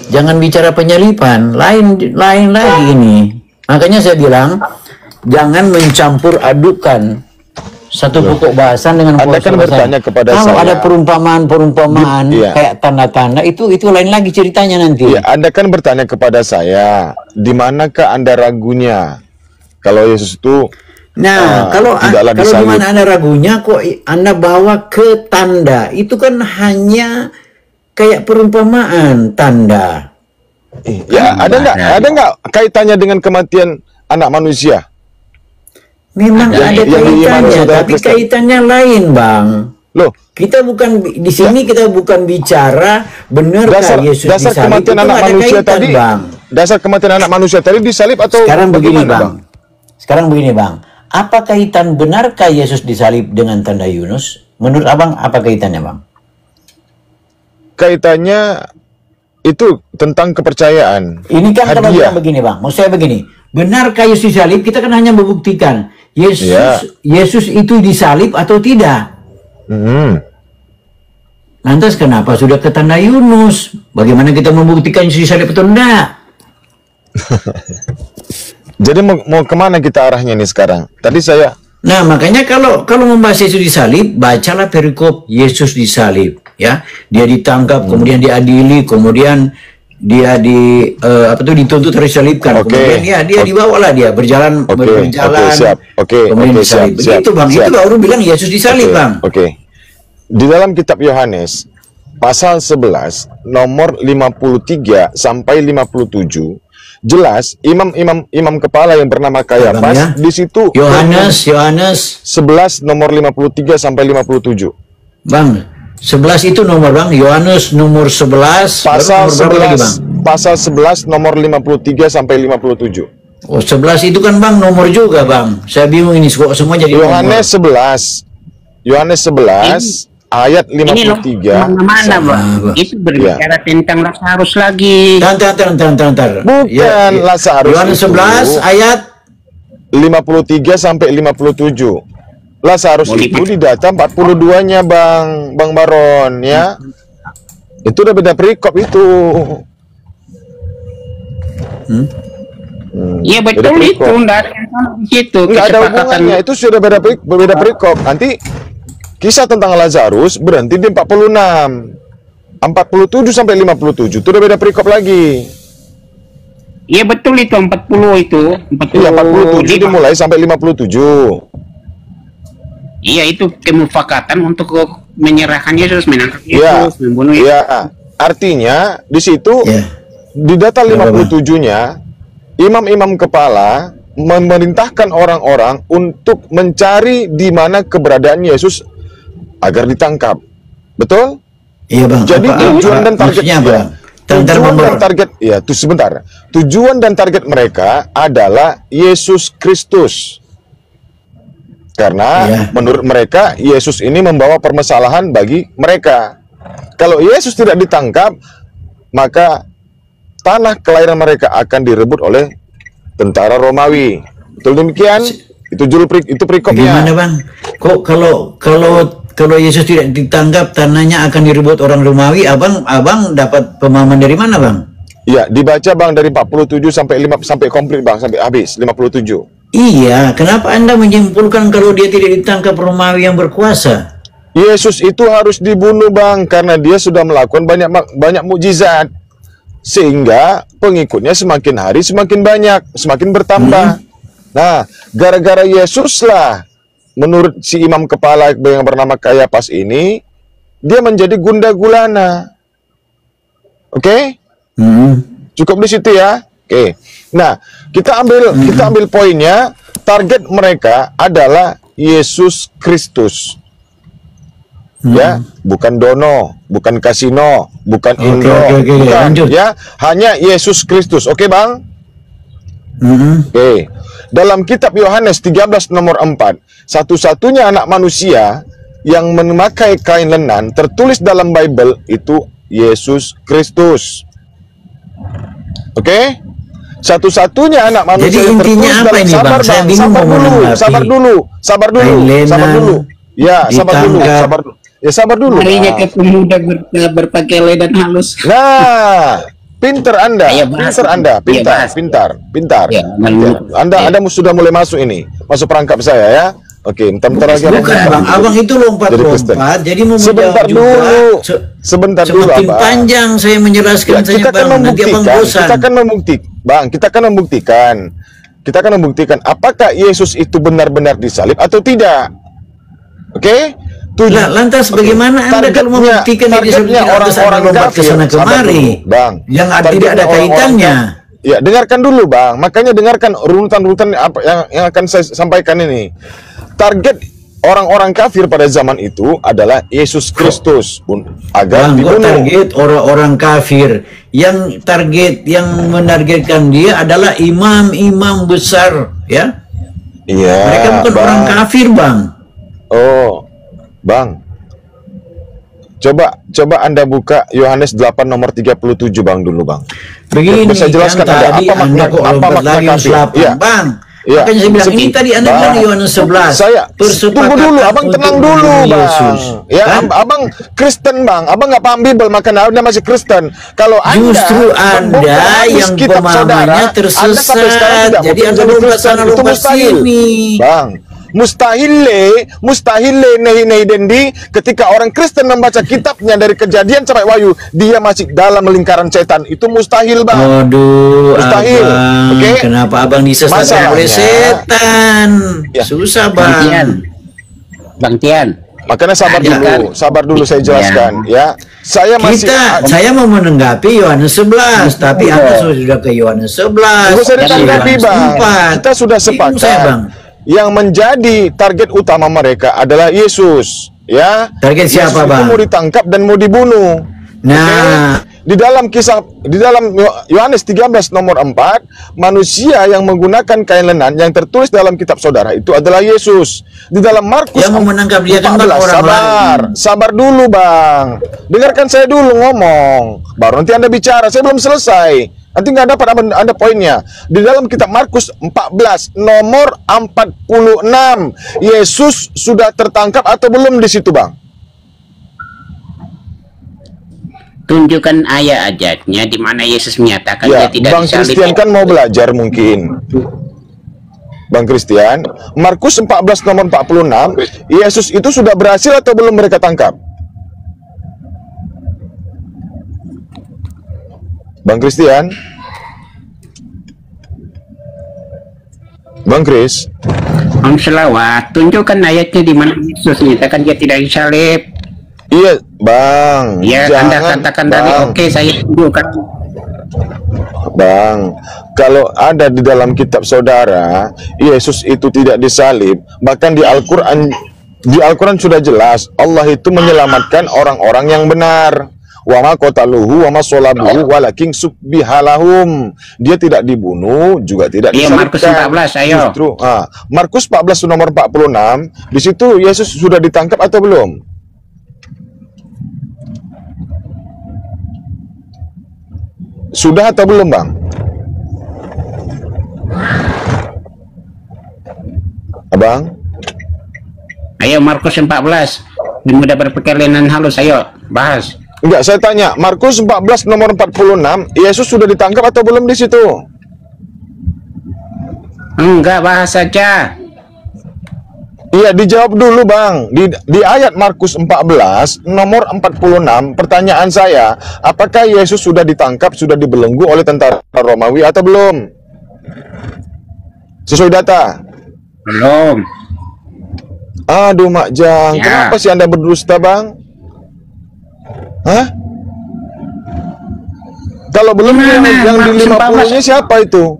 jangan bicara penyalipan, lain lagi ini. Makanya saya bilang, jangan mencampur adukan satu pokok bahasan dengan Anda pokok kan bahasan. bertanya kepada Kalau saya. ada perumpamaan Iya. kayak tanda-tanda itu lain lagi ceritanya nanti. Ya, Anda kan bertanya kepada saya, di manakah Anda ragunya kalau Yesus itu Nah, kalau tidaklah di disalib? mana Anda ragunya kok Anda bawa ke tanda? Itu kan hanya kayak perumpamaan tanda. Ya, ada nggak kaitannya dengan kematian anak manusia? Memang ada yang kaitannya, manusia tapi Kristen. kaitannya lain, Bang. Loh, Kita bukan di sini kita bukan bicara benarkah Yesus dasar disalib, kematian itu anak ada manusia kaitan, tadi, Bang. dasar kematian anak manusia tadi disalib atau Sekarang begini, bagaimana, Bang. Sekarang begini, Bang. Apa kaitan benarkah Yesus disalib dengan tanda Yunus? Menurut Abang, apa kaitannya, Bang? Kaitannya itu tentang kepercayaan. Ini kan kalau Hadiah. bilang begini, Bang. Maksud saya begini. Benarkah Yesus disalib? Kita kan hanya membuktikan Yesus itu disalib atau tidak. Lantas kenapa sudah ke tanda Yunus? Bagaimana kita membuktikan Yesus disalib atau tidak? Jadi mau kemana kita arahnya nih sekarang? Tadi saya Nah, makanya kalau membahas Yesus disalib, bacalah perikop Yesus disalib, ya. Dia ditangkap, kemudian diadili, kemudian dia dituntut harus disalibkan. Oke. Kemudian dia dibawalah dia berjalan siap. kemudian Oke, disalib. siap, Begitu, Bang. siap. Itu baru bilang Yesus disalib, Bang. Oke. Di dalam kitab Yohanes pasal 11 nomor 53 sampai 57 jelas imam kepala yang bernama Kayafas ya. di situ Yohanes 11 nomor 53 sampai 57. Bang, 11 itu nomor, Bang. Yohanes nomor 11. Pasal baru nomor berapa lagi, Bang? 11 pasal 11 nomor 53 sampai 57. Oh, 11 itu kan, Bang, nomor juga, Bang. Saya bingung ini kok semua jadi Yohanes 11 ayat Ini loh 53. mana, Bang? Bang. Itu berbicara tentang Lazarus lagi. Tantar. Bukan Lazarus Yohanes itu. 11 ayat 53 sampai 57. Lazarus itu di data 42-nya Bang Baron ya. Itu udah beda perikop itu. Iya betul Beda itu, perikop. enggak ada yang salah di situ. Enggak ada Kesepakatan hubungannya, itu sudah beda perikop. Nanti kisah tentang Lazarus berhenti di 46. 47 sampai 57 itu udah beda perikop lagi. Iya betul itu 40 itu. Iya 47 dimulai sampai 57. Iya itu kemufakatan untuk menyerahkan Yesus, menangkap Iya. Yesus, membunuh Yesus. Iya. Artinya di situ ya. di data 57-nya imam-imam kepala memerintahkan orang-orang untuk mencari di mana keberadaan Yesus agar ditangkap. Betul? Iya, Bang. Jadi tujuan dan target maksudnya apa? tujuan dan target ya, sebentar. Tujuan dan target mereka adalah Yesus Kristus. Karena Iya. menurut mereka Yesus ini membawa permasalahan bagi mereka. Kalau Yesus tidak ditangkap, maka tanah kelahiran mereka akan direbut oleh tentara Romawi. Betul demikian? Itu perikopnya. Gimana, Bang? Kok kalau Yesus tidak ditangkap, tanahnya akan direbut orang Romawi? Abang dapat pemahaman dari mana, Bang? Iya, dibaca Bang dari 47 sampai komplit Bang, sampai habis 57. Iya, kenapa Anda menyimpulkan kalau dia tidak ditangkap Romawi yang berkuasa? Yesus itu harus dibunuh Bang karena dia sudah melakukan banyak mukjizat. Sehingga pengikutnya semakin hari semakin banyak, semakin bertambah. Nah, gara-gara Yesus lah menurut si imam kepala yang bernama Kayafas ini dia menjadi gunda gulana. Oke? Cukup di situ ya. Oke. Nah, kita ambil poinnya, target mereka adalah Yesus Kristus. Ya, bukan Dono, bukan Kasino, bukan Indro, bukan, lanjut. ya, hanya Yesus Kristus. Oke, Bang? Oke. Dalam kitab Yohanes 13 nomor 4, satu-satunya anak manusia yang memakai kain lenan tertulis dalam Bible itu Yesus Kristus. Oke? Satu-satunya anak manusia Jadi yang intinya tertulis apa dalam ini, Bang? Saya bingung mau menanggapi. sabar dulu. Kain lenan Ya, sabar dulu. Ya, sabar dulu. Harinya ke pemuda berpakaian lenan halus. Nah, pinter Anda, Ayo bahas. pinter Anda, Iya, bahas. pintar. Ya, Anda sudah mulai masuk perangkap saya ya. Oke, bentar lagi. Bukan, Bang. Abang itu lompat-lompat, jadi mau Sebentar menjawab juga. dulu. Sebentar dulu, Semakin Abang. panjang saya menjelaskan Ya, saja, kita akan Bang. Nanti Abang membuktikan, bosan. kita akan membuktikan apakah Yesus itu benar-benar disalib atau tidak. Oke? Lah, lantas bagaimana Anda kalau membuktikan itu targetnya orang-orang lompat ke sana kafir, sabar kemari? dulu, Bang. Yang tidak Targetnya ada orang-orang kaitannya. Ya, dengarkan dulu, Bang. Makanya dengarkan urutan-urutan apa yang akan saya sampaikan ini. Target orang-orang kafir pada zaman itu adalah Yesus Kristus agar Bang, kok dibunuh. target orang-orang kafir? Yang menargetkan dia adalah imam-imam besar, ya? Iya, Mereka bukan Bang. orang kafir, Bang. Oh, Bang. Coba Anda buka Yohanes 8 nomor 37, Bang, dulu, Bang. Begini, Bisa jelaskan kan Anda tadi apa makna kok lompat lagi kafir? selatan, Iya. Bang. Iya. Makanya saya bilang, ini tadi Anda bilang di Yohanes 11. Tunggu dulu, Abang untuk tenang dulu, membunuh Bang. Yesus. Ya, Kan? Abang Kristen, Bang. Abang nggak paham Bible, makanya Anda masih Kristen. Kalau Justru membongkar Anda habis yang kitab saudara, pemahamannya Anda sampai sekarang tersesat. tidak Jadi mungkin Anda jadi lompat Kristen. sana, Itu lompat mustahil, sini. Bang. Mustahil nehi dendi ketika orang Kristen membaca kitabnya dari Kejadian sampai Wahyu, dia masih dalam lingkaran setan. Itu mustahil, Bang. Waduh, Mustahil. Abang. Oke? Kenapa Abang disesatkan oleh Masalahnya- setan? Ya. Susah, Bang Tian. Bang. Bang Tian. Makanya sabar dulu saya jelaskan ya. Saya masih Saya mau menanggapi Yohanes 11, tapi Anda sudah ke Yohanes 11. Nggak usah ditanggapi, Yohanes Bang. 4. Kita sudah Bingung sepakat. saya, Bang. Yang menjadi target utama mereka adalah Yesus, ya. Target siapa, Yesus Bang? itu mau ditangkap dan mau dibunuh. Nah, Di dalam Yohanes 13 nomor 4, manusia yang menggunakan kain lenan yang tertulis dalam kitab saudara itu adalah Yesus. Di dalam Markus yang mau menangkap dia kan 14, orang lain. sabar dulu, Bang. Dengarkan saya dulu ngomong, baru nanti Anda bicara. Saya belum selesai. Nanti nggak dapat Anda poinnya. Di dalam kitab Markus 14 nomor 46, Yesus sudah tertangkap atau belum di situ, Bang? Tunjukkan ayat-ayatnya di mana Yesus menyatakan Ya, dia tidak Bang disalib. Christian kan mau belajar mungkin. Bang Christian, Markus 14 nomor 46, Yesus itu sudah berhasil atau belum mereka tangkap? Bang Christian? Bang Chris? Om Selawat, tunjukkan ayatnya di mana Yesus menyatakan dia tidak disalib. Iya, Bang. Ya, Anda katakan tadi, Bang. oke, saya tunjukkan. Bang, kalau ada di dalam kitab saudara, Yesus itu tidak disalib, bahkan di Al-Quran sudah jelas, Allah itu menyelamatkan orang-orang yang benar. Wa ma qataluhu wa ma salabuhu walakin subbihalahum. Dia tidak dibunuh, juga tidak Iya, disalibkan. Markus 14, ayo. Justru, Markus 14 nomor 46, di situ Yesus sudah ditangkap atau belum? Sudah atau belum, Bang? Abang? Ayo Markus 14. Pemuda berpakaian lenan halus, ayo bahas. Enggak, saya tanya, Markus 14 nomor 46, Yesus sudah ditangkap atau belum di situ? Enggak, bahas saja. Iya, dijawab dulu, Bang. Di ayat Markus 14 nomor 46, pertanyaan saya, apakah Yesus sudah ditangkap, sudah dibelenggu oleh tentara Romawi atau belum? Sesuai data. Belum. Aduh, Mak Jang, Ya. kenapa sih Anda berdusta, Bang? Hah? Kalau belum yang di 50-nya siapa itu?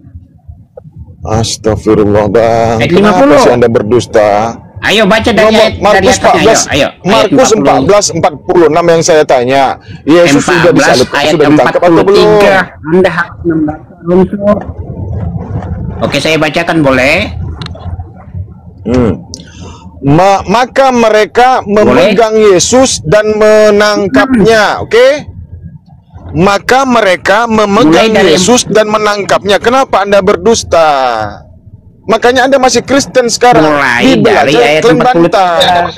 Astagfirullah, Bang. Ayat Kenapa 50. sih Anda berdusta? Ayo baca dari Markus atasnya, 14, ayo. Markus 14:46 yang saya tanya. Yesus sudah 14 disalib, ayat sudah ditangkap atau belum? 43. Anda harus membaca unsur. Oke, saya bacakan boleh? Maka mereka memegang Yesus dan menangkapnya, oke? Maka mereka memegang Yesus dan menangkapnya. Kenapa Anda berdusta? Makanya Anda masih Kristen sekarang. Mulai dari ayat klaim bantah.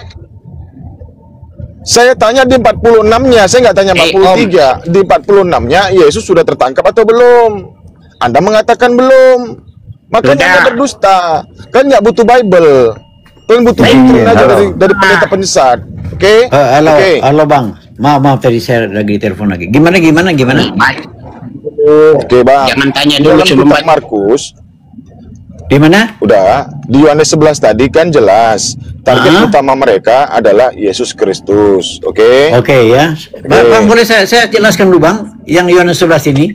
Saya tanya di 46-nya, saya nggak tanya 43. Di 46-nya Yesus sudah tertangkap atau belum? Anda mengatakan belum. Makanya Anda berdusta. Kan nggak butuh Bible. Kan butuh doktrin aja dari pendeta penyesat. Oke? Halo Bang. Maaf tadi saya lagi telepon lagi. Gimana? Oke, Bang. Jangan tanya dulu sebelum Markus. Di mana? Udah, di Yohanes 11 tadi kan jelas. Target utama mereka adalah Yesus Kristus. Oke? Oke ya. Bang, boleh saya jelaskan dulu Bang, yang Yohanes 11 ini?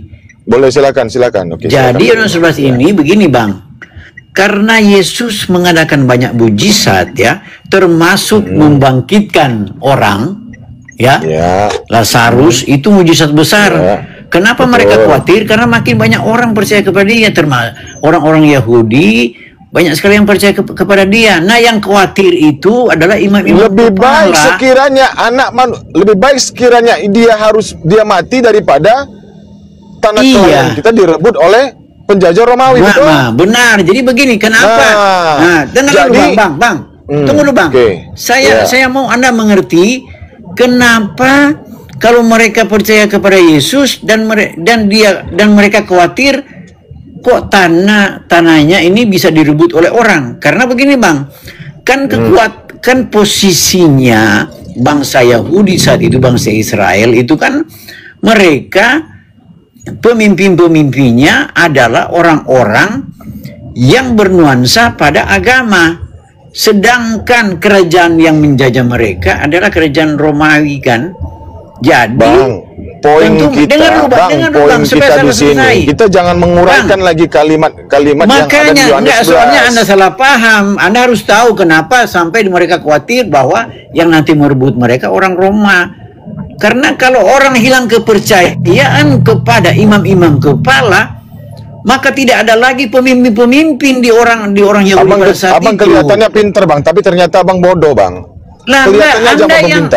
Boleh, silakan. Oke. Jadi Yohanes 11 ini begini Bang. Karena Yesus mengadakan banyak mujizat ya, termasuk membangkitkan orang ya. Lazarus itu mujizat besar. Kenapa mereka khawatir? Karena makin banyak orang percaya kepada dia, termasuk orang-orang Yahudi, banyak sekali yang percaya kepada dia. Nah, yang khawatir itu adalah imam-imam lebih baik sekiranya dia mati daripada tanah kelahiran kita direbut oleh penjajah Romawi. Betul? Benar. Jadi begini, kenapa? Dengar dulu Bang. Tunggu dulu Bang. Saya mau Anda mengerti kenapa kalau mereka percaya kepada Yesus dan mereka khawatir kok tanahnya ini bisa direbut oleh orang. Karena begini Bang, kan posisinya bangsa Yahudi saat itu, bangsa Israel itu kan mereka pemimpin-pemimpinnya adalah orang-orang yang bernuansa pada agama. Sedangkan kerajaan yang menjajah mereka adalah kerajaan Romawi kan. Jadi poin kita di sini, kita jangan menguraikan lagi kalimat-kalimat yang ada di Yohanes 11. Soalnya Anda salah paham. Anda harus tahu kenapa sampai mereka khawatir bahwa yang nanti merebut mereka orang Roma. Karena kalau orang hilang kepercayaan kepada imam-imam kepala, maka tidak ada lagi pemimpin-pemimpin di orang Yahudi pada saat itu. Abang kelihatannya pinter Bang, tapi ternyata Abang bodoh Bang.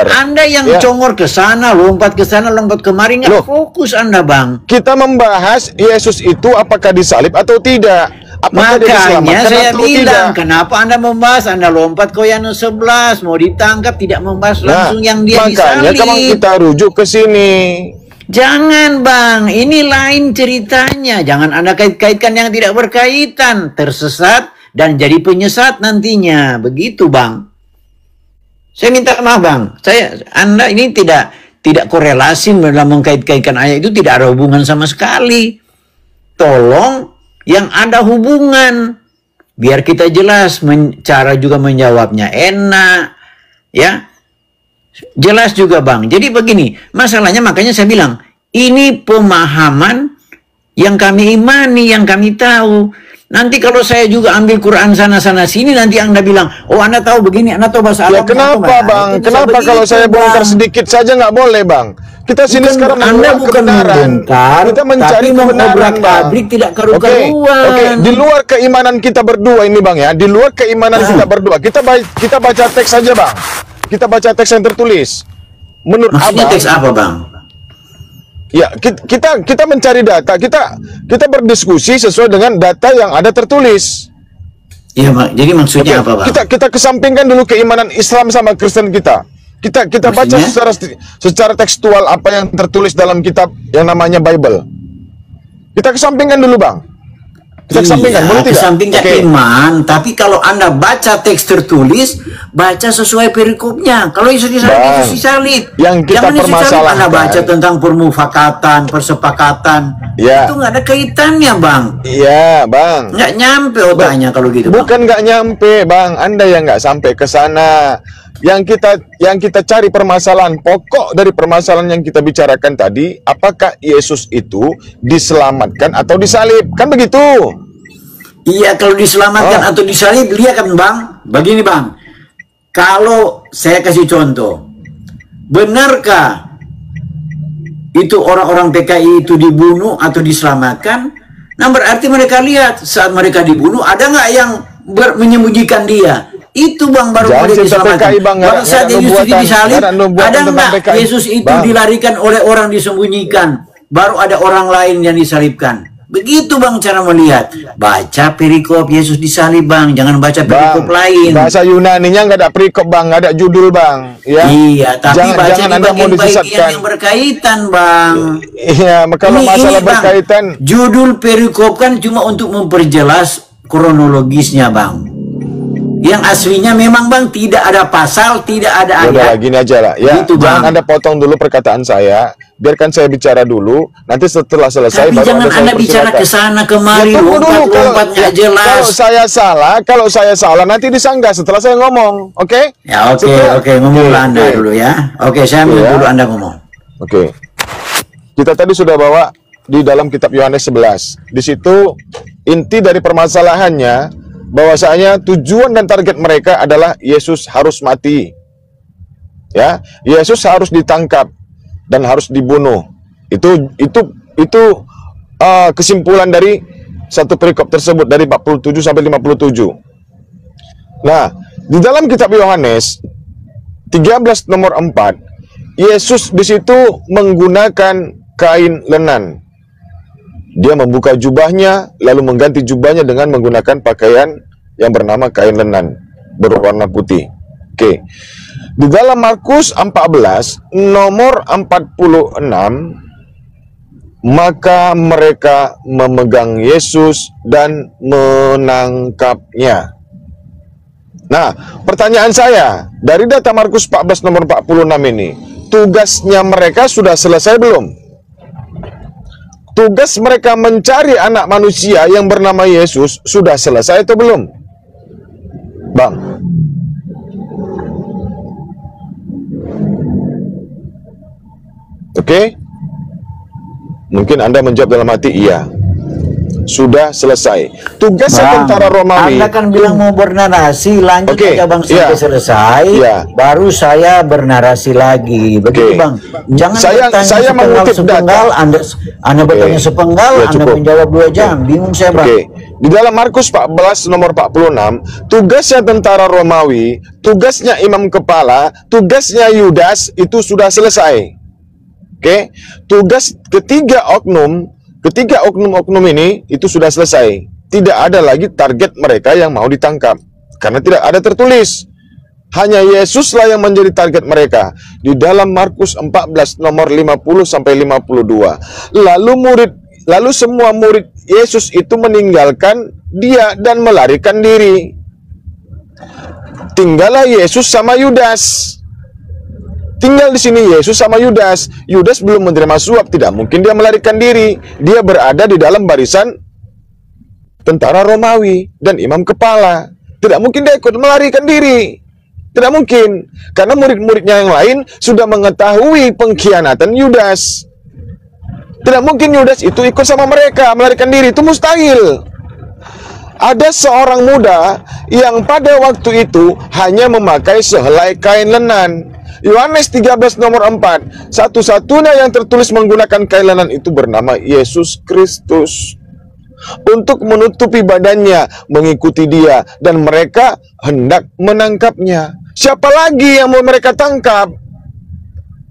Anda yang congor ke sana, lompat ke sana, lompat kemari, nggak fokus Anda Bang. Kita membahas Yesus itu apakah disalib atau tidak. Makanya saya bilang, kenapa Anda membahas, Anda lompat ke Yohanes 11, mau ditangkap, tidak membahas langsung yang dia disalib. Makanya kita rujuk ke sini. Jangan Bang, ini lain ceritanya. Jangan Anda kait-kaitkan yang tidak berkaitan, tersesat dan jadi penyesat nantinya. Begitu Bang. Saya minta maaf Bang, Anda ini tidak korelasi dalam mengkait-kaitkan ayat itu, tidak ada hubungan sama sekali. Tolong yang ada hubungan, biar kita jelas, cara juga menjawabnya enak, ya. Jelas juga Bang. Jadi begini, masalahnya makanya saya bilang, ini pemahaman yang kami imani, yang kami tahu. Nanti kalau saya juga ambil Quran sana-sana sini, nanti Anda bilang, oh Anda tahu begini, Anda tahu bahasa Arab. Kenapa Bang? Kenapa kalau saya bongkar sedikit saja nggak boleh Bang? Kita sini sekarang Anda bukan membongkar, kita mencari kebenaran Bang. Tidak karu-karuan. Oke. Di luar keimanan kita berdua ini Bang ya, di luar keimanan kita berdua, kita baca teks saja Bang. Kita baca teks yang tertulis. Menurut Maksudnya Abang, teks apa Bang? Ya, kita mencari data, kita berdiskusi sesuai dengan data yang ada tertulis. Iya, jadi maksudnya apa, Bang? Kita kesampingkan dulu keimanan Islam sama Kristen kita. Kita baca secara tekstual apa yang tertulis dalam kitab yang namanya Bible. Kita kesampingkan dulu, Bang. Kita kesampingkan, boleh tidak? Kesampingkan iman, tapi kalau Anda baca teks tertulis, baca sesuai perikopnya. Kalau Yesus disalib, yang kita permasalahkan, Anda baca tentang permufakatan, persepakatan, itu nggak ada kaitannya, Bang. Iya, Bang. Nggak nyampe otaknya kalau gitu, Bukan nggak nyampe, Bang. Anda yang nggak sampai ke sana. yang kita cari permasalahan pokok dari permasalahan yang kita bicarakan tadi, apakah Yesus itu diselamatkan atau disalib? Kan begitu. Iya, kalau diselamatkan atau disalib, lihat kan Bang, begini Bang, kalau saya kasih contoh, benarkah itu orang-orang PKI itu dibunuh atau diselamatkan? Nah berarti mereka lihat saat mereka dibunuh, ada nggak yang menyembunyikan dia? Itu Bang baru Jangan boleh cerita diselamatkan. PKI, Bang. Kalau saat Yesus disalib, ada nggak PKI, Yesus itu Bang. dilarikan oleh orang disembunyikan? Baru ada orang lain yang disalibkan. Begitu Bang cara melihat. Baca perikop Yesus disalib Bang, jangan baca perikop lain. Bahasa Yunaninya nggak ada perikop Bang, nggak ada judul Bang. Ya. Iya, tapi jangan, baca jangan di Anda mau bagian disesatkan. yang berkaitan Bang. Iya, kalau masalah Bang, berkaitan, judul perikop kan cuma untuk memperjelas kronologisnya Bang. Yang aslinya memang Bang tidak ada pasal, tidak ada udah ayat. gini aja lah. Ya, Gitu, jangan Bang. Anda potong dulu perkataan saya. Biarkan saya bicara dulu. Nanti setelah selesai Tapi baru jangan saya Anda bicara persilakan. ke sana kemari, Ya, tunggu dulu. lompat-lompat nggak jelas. Kalau saya salah nanti disanggah setelah saya ngomong, oke? Ya oke, Setelah- oke, ngomong Oke, Anda oke. dulu ya. Oke, saya ambil Ya. dulu Anda ngomong. Oke. Kita tadi sudah bawa di dalam kitab Yohanes 11. Di situ inti dari permasalahannya bahwasanya tujuan dan target mereka adalah Yesus harus mati. Ya, Yesus harus ditangkap dan harus dibunuh. Itu kesimpulan dari satu perikop tersebut dari 47 sampai 57. Nah, di dalam kitab Yohanes 13 nomor 4, Yesus di situ menggunakan kain lenan. Dia membuka jubahnya, lalu mengganti jubahnya dengan menggunakan pakaian yang bernama kain lenan, berwarna putih. Oke. Di dalam Markus 14, nomor 46, maka mereka memegang Yesus dan menangkapnya. Nah, pertanyaan saya, dari data Markus 14 nomor 46 ini, tugasnya mereka sudah selesai belum? Tugas mereka mencari anak manusia yang bernama Yesus sudah selesai atau belum? Bang. Oke? Mungkin Anda menjawab dalam hati iya. Sudah selesai. Tugasnya Bang, tentara Romawi. Anda kan bilang mau bernarasi, lanjut Oke, aja Bang sampai iya. selesai, Iya. baru saya bernarasi lagi. Begitu Oke. Bang. Jangan Saya bertanya mengutip sepenggal, data. Anda bertanya Oke. sepenggal, Ya, Anda cukup. menjawab 2 jam. Bingung saya Bang. Oke. Di dalam Markus 14 nomor 46, tugasnya tentara Romawi, tugasnya imam kepala, tugasnya Yudas itu sudah selesai. Oke. Tugas ketiga oknum ini itu sudah selesai. Tidak ada lagi target mereka yang mau ditangkap. Karena tidak ada tertulis. Hanya Yesuslah yang menjadi target mereka. Di dalam Markus 14 nomor 50 sampai 52. Lalu semua murid Yesus itu meninggalkan dia dan melarikan diri. Tinggallah Yesus sama Yudas. Tinggal di sini Yesus sama Yudas. Yudas belum menerima suap, tidak mungkin dia melarikan diri. Dia berada di dalam barisan tentara Romawi dan imam kepala. Tidak mungkin dia ikut melarikan diri. Tidak mungkin, karena murid-muridnya yang lain sudah mengetahui pengkhianatan Yudas. Tidak mungkin Yudas itu ikut sama mereka melarikan diri, itu mustahil. Ada seorang muda yang pada waktu itu hanya memakai sehelai kain lenan. Yohanes 13 nomor 4, satu-satunya yang tertulis menggunakan kain lenan itu bernama Yesus Kristus. Untuk menutupi badannya, mengikuti dia, dan mereka hendak menangkapnya. Siapa lagi yang mau mereka tangkap?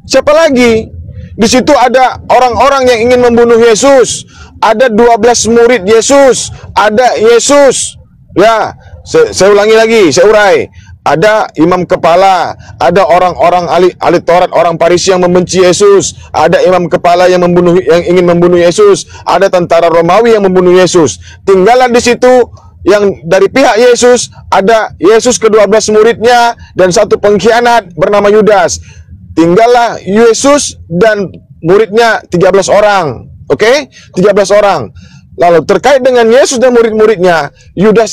Siapa lagi? Di situ ada orang-orang yang ingin membunuh Yesus. Ada 12 murid Yesus. Ada Yesus. Ya, saya ulangi lagi, saya urai. Ada imam kepala, ada orang-orang ahli Taurat, orang Farisi yang membenci Yesus, ada imam kepala yang ingin membunuh Yesus, ada tentara Romawi yang membunuh Yesus. Tinggallah di situ yang dari pihak Yesus, ada Yesus ke-12 muridnya dan satu pengkhianat bernama Yudas. Tinggallah Yesus dan muridnya 13 orang. Oke? 13 orang. Lalu terkait dengan Yesus dan murid-muridnya, Yudas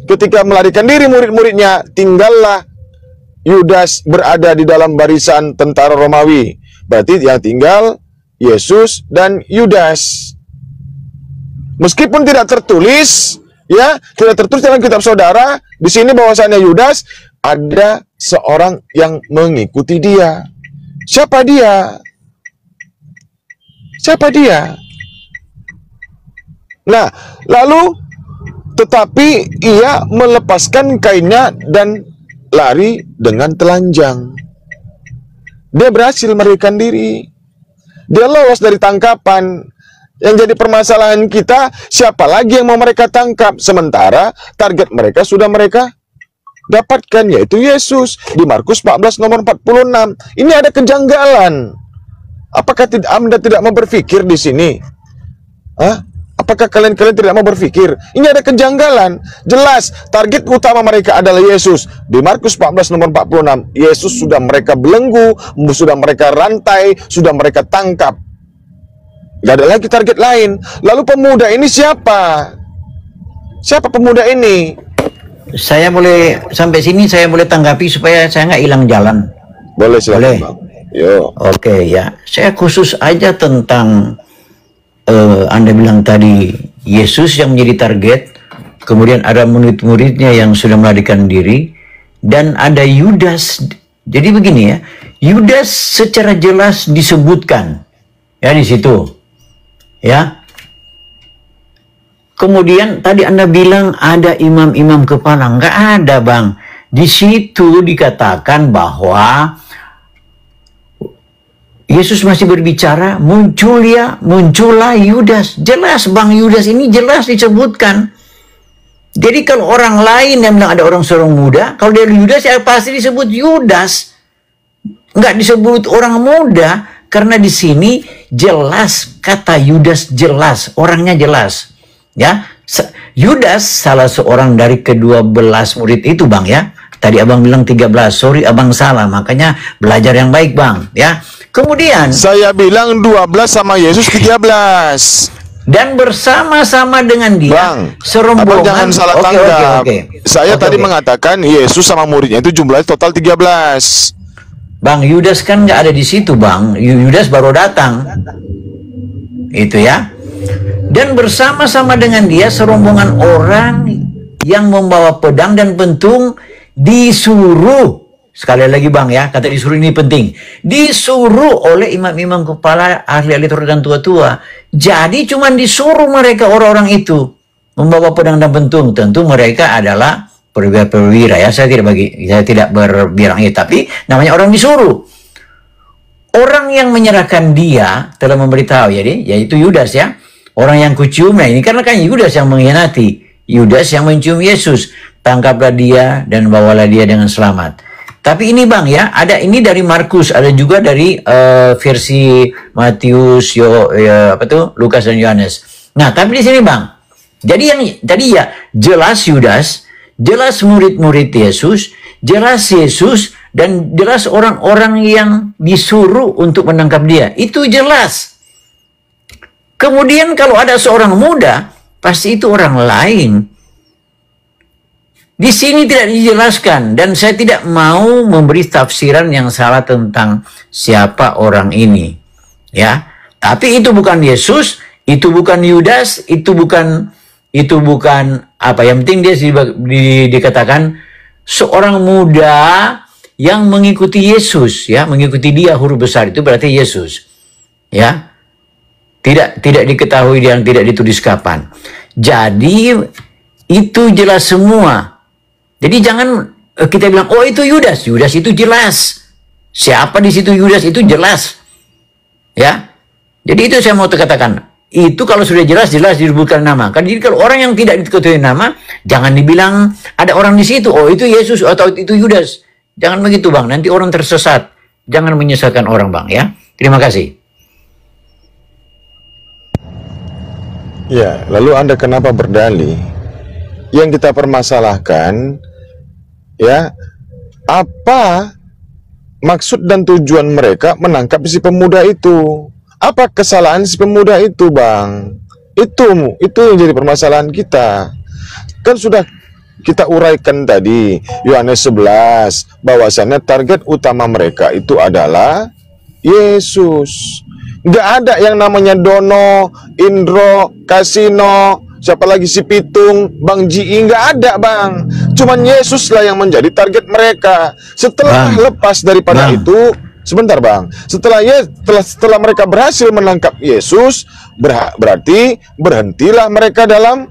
ketika melarikan diri murid-muridnya, tinggallah Yudas berada di dalam barisan tentara Romawi. Berarti yang tinggal Yesus dan Yudas. Meskipun tidak tertulis, ya, tidak tertulis dalam kitab saudara, di sini bahwasannya Yudas ada seorang yang mengikuti dia. Siapa dia? Siapa dia? Nah, lalu tetapi ia melepaskan kainnya dan lari dengan telanjang. Dia berhasil melarikan diri. Dia lolos dari tangkapan. Yang jadi permasalahan kita, siapa lagi yang mau mereka tangkap? Sementara target mereka sudah mereka dapatkan, yaitu Yesus. Di Markus 14 nomor 46. Ini ada kejanggalan. Apakah Anda tidak mau berpikir di sini? Hah? Apakah kalian tidak mau berpikir? Ini ada kejanggalan. Jelas, target utama mereka adalah Yesus. Di Markus 14 nomor 46, Yesus sudah mereka belenggu, sudah mereka rantai, sudah mereka tangkap. Gak ada lagi target lain. Lalu pemuda ini siapa? Siapa pemuda ini? Saya boleh, sampai sini saya boleh tanggapi supaya saya nggak hilang jalan. Boleh, silakan, Boleh. Bang. Yo. Oke, ya. Saya khusus aja tentang Anda bilang tadi Yesus yang menjadi target, kemudian ada murid-muridnya yang sudah melarikan diri, dan ada Yudas. Jadi begini ya, Yudas secara jelas disebutkan ya di situ, ya. Kemudian tadi Anda bilang ada imam-imam kepala, nggak ada, Bang. Di situ dikatakan bahwa Yesus masih berbicara, muncullah Yudas. Jelas, Bang, Yudas ini jelas disebutkan. Jadi kalau orang lain yang bilang ada seorang muda, kalau dari Yudas ya pasti disebut Yudas. Nggak disebut orang muda, karena di sini jelas kata Yudas jelas, orangnya jelas. Ya, Yudas salah seorang dari ke-12 murid itu, Bang, ya. Tadi Abang bilang 13, sorry Abang salah, makanya belajar yang baik, Bang, ya. Kemudian Saya bilang 12 sama Yesus 13. dan bersama-sama dengan dia Bang, serombongan. Abang jangan salah Oke, tanggap. oke. Saya Oke, tadi oke. mengatakan Yesus sama muridnya itu jumlahnya total 13. Bang, Yudas kan nggak ada di situ, Bang. Yudas baru datang. Itu ya. Dan bersama-sama dengan dia serombongan orang yang membawa pedang dan pentung disuruh. Sekali lagi, Bang, ya, kata disuruh ini penting. Disuruh oleh imam-imam kepala, ahli-ahli Taurat dan tua-tua. Jadi cuman disuruh mereka orang-orang itu membawa pedang dan pentung. Tentu mereka adalah perwira-perwira, ya. Saya tidak berbilang itu, tapi namanya orang disuruh. Orang yang menyerahkan dia telah memberitahu, yaitu Yudas, ya. Orang yang kucium, nah ini karena kan Yudas yang mengkhianati. Yudas yang mencium Yesus. Tangkaplah dia dan bawalah dia dengan selamat. Tapi ini, Bang, ya, ada ini dari Markus, ada juga dari versi Matius, Lukas dan Yohanes. Nah, tapi di sini, Bang, jadi yang tadi ya jelas Yudas, jelas murid-murid Yesus, jelas Yesus, dan jelas orang-orang yang disuruh untuk menangkap dia. Itu jelas. Kemudian kalau ada seorang muda, pasti itu orang lain. Di sini tidak dijelaskan, dan saya tidak mau memberi tafsiran yang salah tentang siapa orang ini, ya. Tapi itu bukan Yesus, itu bukan Yudas, itu bukan apa. Yang penting dia dikatakan seorang muda yang mengikuti Yesus, ya, mengikuti dia, huruf besar itu berarti Yesus, ya. Tidak diketahui dan tidak ditulis kapan. Jadi itu jelas semua. Jadi jangan kita bilang, oh itu Yudas. Yudas itu jelas. Siapa di situ Yudas itu jelas. Ya. Jadi itu saya mau katakan. Itu kalau sudah jelas disebutkan nama. Kan jadi kalau orang yang tidak diketahui nama, jangan dibilang ada orang di situ. Oh itu Yesus atau itu Yudas. Jangan begitu, Bang. Nanti orang tersesat. Jangan menyesatkan orang, Bang, ya. Terima kasih. Ya, lalu Anda kenapa berdalih? Yang kita permasalahkan, ya, apa maksud dan tujuan mereka menangkap si pemuda itu? Apa kesalahan si pemuda itu, Bang? Itu yang jadi permasalahan kita. Kan sudah kita uraikan tadi Yohanes 11 bahwasannya target utama mereka itu adalah Yesus. Nggak ada yang namanya Dono, Indro, Kasino, siapa lagi si Pitung, Bang Ji, nggak ada bang. Cuman Yesus lah yang menjadi target mereka. Setelah lepas daripada itu, sebentar bang. Setelah mereka berhasil menangkap Yesus, berarti berhentilah mereka dalam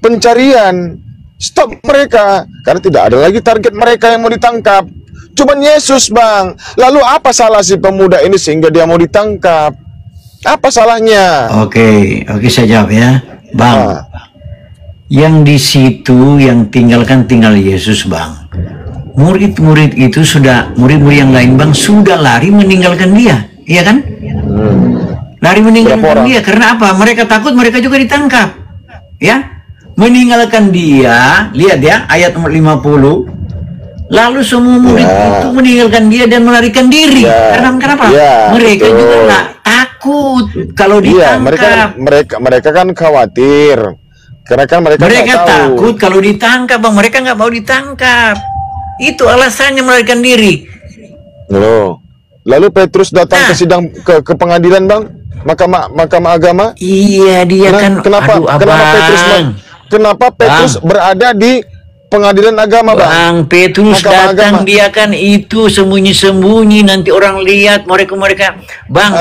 pencarian. Stop mereka, karena tidak ada lagi target mereka yang mau ditangkap. Cuman Yesus bang. Lalu apa salah si pemuda ini sehingga dia mau ditangkap? Apa salahnya? Oke, saya jawab ya, bang. Yang di situ yang tinggal Yesus bang. Murid-murid itu sudah, murid-murid yang lain bang sudah lari meninggalkan dia, iya kan? Lari meninggalkan dia karena apa? Mereka takut mereka juga ditangkap, ya. Meninggalkan dia, lihat ya ayat nomor 50. Lalu semua murid itu meninggalkan dia dan melarikan diri. Karena kenapa? Mereka juga nggak takut kalau ditangkap. Mereka kan khawatir. Karena kan mereka takut kalau ditangkap, bang. Mereka nggak mau ditangkap. Itu alasannya melarikan diri. Lalu Petrus datang ke sidang ke pengadilan bang, mahkamah agama. Iya dia kan. Kenapa Petrus berada di pengadilan agama bang? Petrus datang agama. Dia kan itu sembunyi-sembunyi, nanti orang lihat mereka. Bang,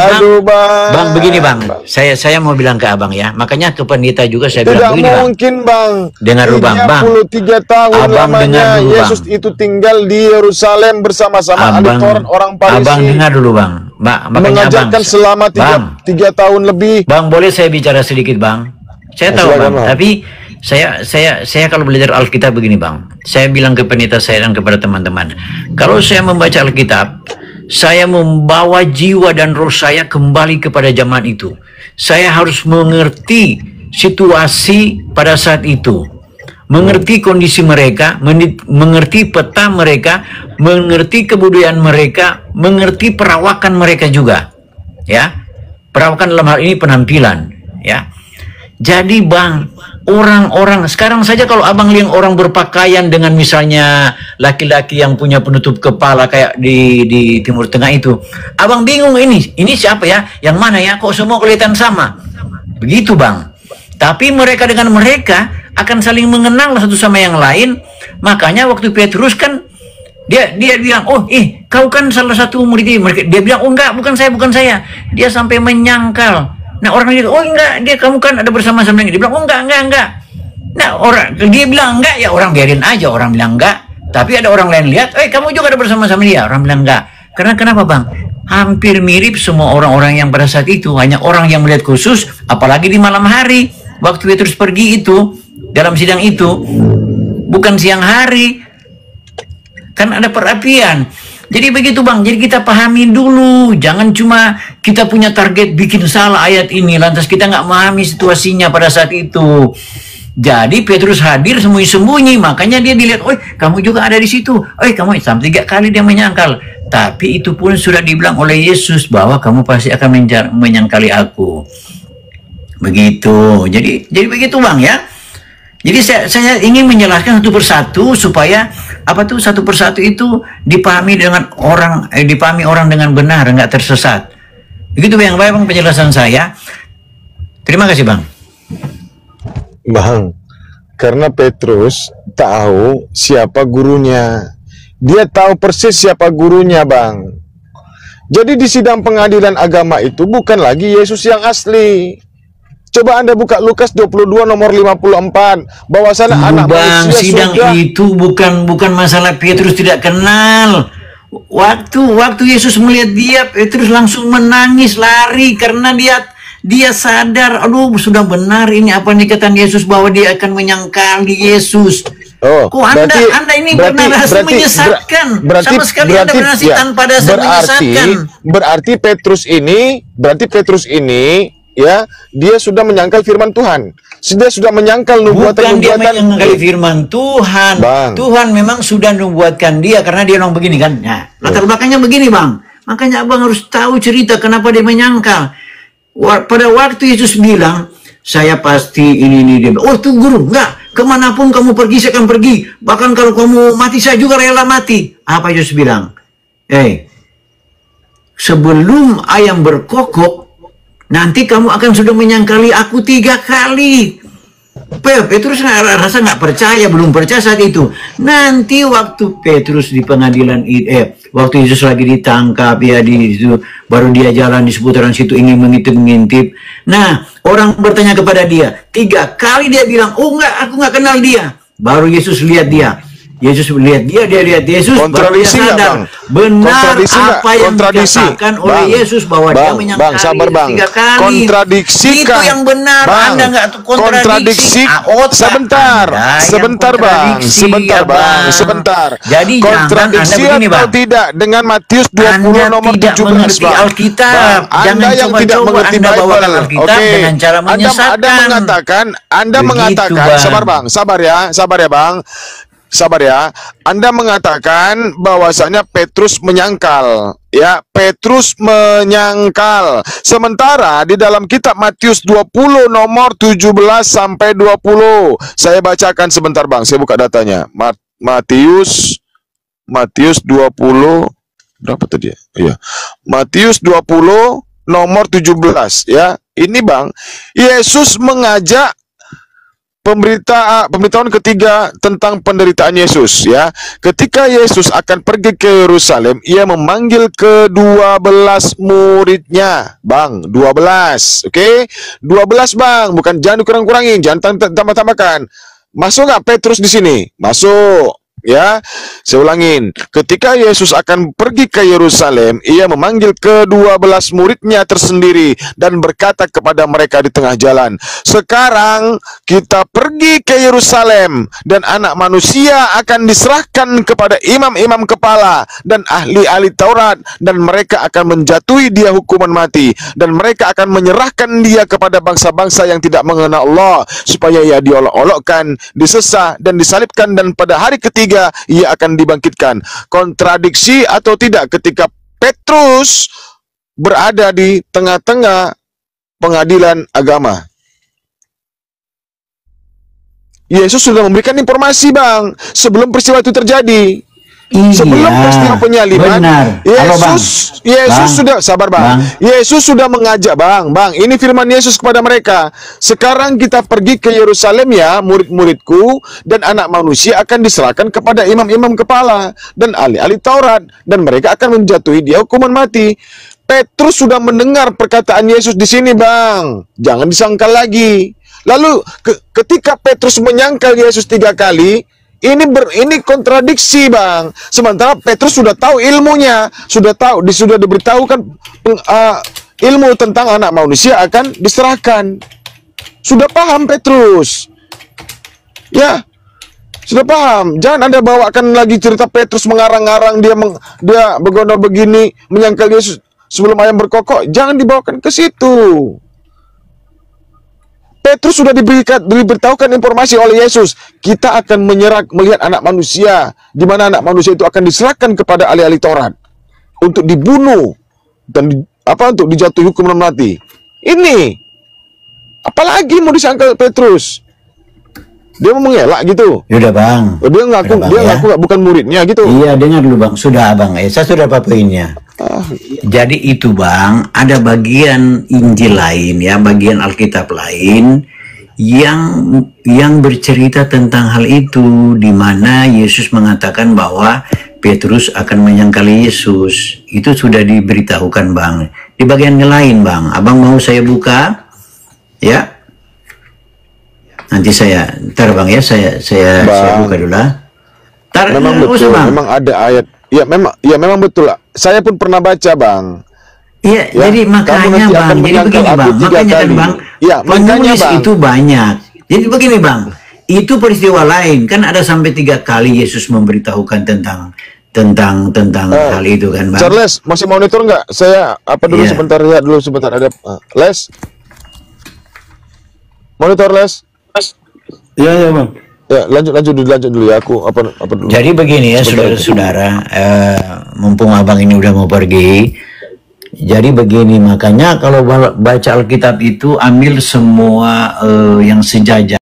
begini bang. Saya mau bilang ke abang ya. Makanya ke pendeta juga saya bilang begini bang. Tidak mungkin bang. Dengar dulu bang. 33 tahun abang lamanya Yesus itu tinggal di Yerusalem bersama-sama orang Farisi. Abang dengar dulu bang. Mengajarkan selama 3 tahun lebih. Bang, boleh saya bicara sedikit bang? Saya tahu bang, tapi saya kalau belajar Alkitab begini bang, saya bilang ke pendeta saya dan kepada teman-teman, kalau saya membaca Alkitab, saya membawa jiwa dan roh saya kembali kepada zaman itu. Saya harus mengerti situasi pada saat itu, mengerti kondisi mereka, mengerti peta mereka, mengerti kebudayaan mereka, mengerti perawakan mereka juga, ya. Perawakan dalam hal ini penampilan, ya. Jadi bang, orang-orang sekarang saja kalau abang lihat orang berpakaian dengan misalnya laki-laki yang punya penutup kepala kayak di Timur Tengah itu, abang bingung ini siapa ya, yang mana ya, kok semua kelihatan sama, begitu bang. Tapi mereka dengan mereka akan saling mengenal satu sama yang lain. Makanya waktu Petrus kan dia bilang, kau kan salah satu murid ini. Dia bilang, enggak, bukan saya. Dia sampai menyangkal. Nah orang itu, enggak, kamu kan ada bersama-sama dengan dia. Dia bilang, enggak. Nah dia bilang enggak, ya orang biarin aja, orang bilang enggak. Tapi ada orang lain lihat, kamu juga ada bersama-sama dia. Orang bilang enggak. Karena kenapa bang? Hampir mirip semua orang-orang yang pada saat itu, hanya orang yang melihat khusus, apalagi di malam hari. Waktu Petrus pergi itu, dalam sidang itu, bukan siang hari. Kan ada perapian. Jadi begitu bang, jadi kita pahami dulu, jangan cuma kita punya target bikin salah ayat ini, lantas kita nggak memahami situasinya pada saat itu. Jadi Petrus hadir sembunyi-sembunyi, makanya dia dilihat, kamu juga ada di situ, kamu sampai 3 kali dia menyangkal. Tapi itu pun sudah dibilang oleh Yesus bahwa kamu pasti akan menyangkali aku. Begitu, jadi begitu bang ya. Jadi saya ingin menjelaskan satu persatu supaya satu persatu itu dipahami dipahami orang dengan benar, nggak tersesat. Begitu bang penjelasan saya. Terima kasih bang. Bang, karena Petrus tahu siapa gurunya. Dia tahu persis siapa gurunya bang. Jadi di sidang pengadilan agama itu bukan lagi Yesus yang asli. Coba Anda buka Lukas 22 nomor 54. Bahwasanya anak manusia sidang sudah... itu bukan masalah Petrus tidak kenal. Waktu Yesus melihat dia, Petrus langsung menangis, lari karena dia sadar, aduh sudah benar ini apa yang dikatakan Yesus bahwa dia akan menyangkali Yesus. Kok Anda ini benar-benar menyesatkan. Sama sekali Anda benar tanpa dasar menyesatkan. Berarti Petrus ini ya, dia sudah menyangkal firman Tuhan. Dia sudah menyangkal nubuatan. Bukan dia menyangkal firman Tuhan. Bang. Tuhan memang sudah nubuatkan dia karena dia orang begini kan. Nah, latar belakangnya begini bang. Makanya abang harus tahu cerita kenapa dia menyangkal. Pada waktu Yesus bilang, saya pasti ini dia. Tuh guru, enggak. Kemanapun kamu pergi, saya akan pergi. Bahkan kalau kamu mati, saya juga rela mati. Apa Yesus bilang? Sebelum ayam berkokok, nanti kamu akan sudah menyangkali aku 3 kali. Petrus rasa nggak percaya, belum percaya saat itu. Nanti waktu Petrus di pengadilan, waktu Yesus lagi ditangkap ya di situ, baru dia jalan di seputaran situ ingin mengintip-ngintip. Nah, orang bertanya kepada dia 3 kali, dia bilang, oh enggak, aku nggak kenal dia. Baru Yesus lihat dia. Yesus lihat dia lihat Yesus, baru dia sadar benar apa yang dikatakan oleh Yesus bahwa dia menyangkali 3 kali. Kontradiksi itu yang benar. Anda nggak kontradiksi. Sebentar bang. Jadi kontradiksi jangan, atau tidak dengan Matius 20 nomor 17 bang. Alkitab. Anda yang tidak mengerti Bible, dengan cara menyesatkan. Anda mengatakan, sabar ya. Anda mengatakan bahwasanya Petrus menyangkal. Ya, Petrus menyangkal. Sementara di dalam kitab Matius 20 nomor 17 sampai 20. Saya bacakan sebentar bang, saya buka datanya. Matius 20 berapa tadi ya? Iya. Matius 20 nomor 17 ya. Ini bang, Yesus mengajak pemberitahuan ketiga tentang penderitaan Yesus ya. Ketika Yesus akan pergi ke Yerusalem, ia memanggil ke-12 muridnya. Bang, 12. Oke? 12 bang, bukan, jangan dikurang-kurangin, jangan tambah-tambahkan. Masuk nggak Petrus di sini? Masuk. Ya, saya ulangin. Ketika Yesus akan pergi ke Yerusalem, ia memanggil ke-12 muridnya tersendiri dan berkata kepada mereka di tengah jalan, sekarang kita pergi ke Yerusalem dan anak manusia akan diserahkan kepada imam-imam kepala dan ahli-ahli Taurat, dan mereka akan menjatuhi dia hukuman mati, dan mereka akan menyerahkan dia kepada bangsa-bangsa yang tidak mengenal Allah, supaya ia diolok-olokkan, disesah dan disalibkan, dan pada hari ketiga ia akan dibangkitkan. Kontradiksi atau tidak ketika Petrus berada di tengah-tengah pengadilan agama? Yesus sudah memberikan informasi bang sebelum peristiwa itu terjadi. Sebelum peristiwa penyaliban, Yesus sudah sabar bang. Yesus sudah mengajak bang, ini firman Yesus kepada mereka. Sekarang kita pergi ke Yerusalem ya, murid-muridku, dan anak manusia akan diserahkan kepada imam-imam kepala dan ahli-ahli Taurat, dan mereka akan menjatuhi dia hukuman mati. Petrus sudah mendengar perkataan Yesus di sini bang, jangan disangkal lagi. Lalu ketika Petrus menyangkal Yesus 3 kali, ini kontradiksi bang. Sementara Petrus sudah tahu ilmunya, sudah diberitahukan ilmu tentang anak manusia akan diserahkan. Sudah paham Petrus, ya, sudah paham. Jangan Anda bawakan lagi cerita Petrus mengarang-arang dia begondol begini, menyangkal Yesus sebelum ayam berkokok. Jangan dibawakan ke situ. Petrus sudah diberitahukan informasi oleh Yesus. Kita akan melihat anak manusia, di mana anak manusia itu akan diserahkan kepada ahli-ahli Taurat untuk dibunuh dan untuk dijatuhi hukuman mati. Ini apalagi mau disangkal Petrus? Dia mau mengelak gitu. Yaudah bang. Dia ngaku bukan muridnya gitu. Iya, dengar dulu bang. Sudah bang, saya sudah apa poinnya. Jadi itu bang, ada bagian Injil lain ya, bagian Alkitab lain yang bercerita tentang hal itu, di mana Yesus mengatakan bahwa Petrus akan menyangkali Yesus. Itu sudah diberitahukan bang. Di bagian lain bang, abang mau saya buka ya? Nanti saya bang ya, saya buka dulu lah. Memang betul, bang. Memang ada ayat. Ya memang betul. Saya pun pernah baca bang. Iya, ya, jadi makanya bang, jadi begini bang, makanya kan bang, ya, penulis bang, itu banyak. Jadi begini bang, itu peristiwa lain kan, ada sampai 3 kali Yesus memberitahukan tentang hal itu kan bang. Charles, masih monitor nggak? Saya dulu sebentar, lihat dulu sebentar, ada Les. Monitor Les. Iya bang. Ya, lanjut dulu ya, aku apa dulu. Jadi begini ya saudara-saudara, mumpung abang ini udah mau pergi. Jadi begini, makanya kalau baca Alkitab itu ambil semua yang sejajar.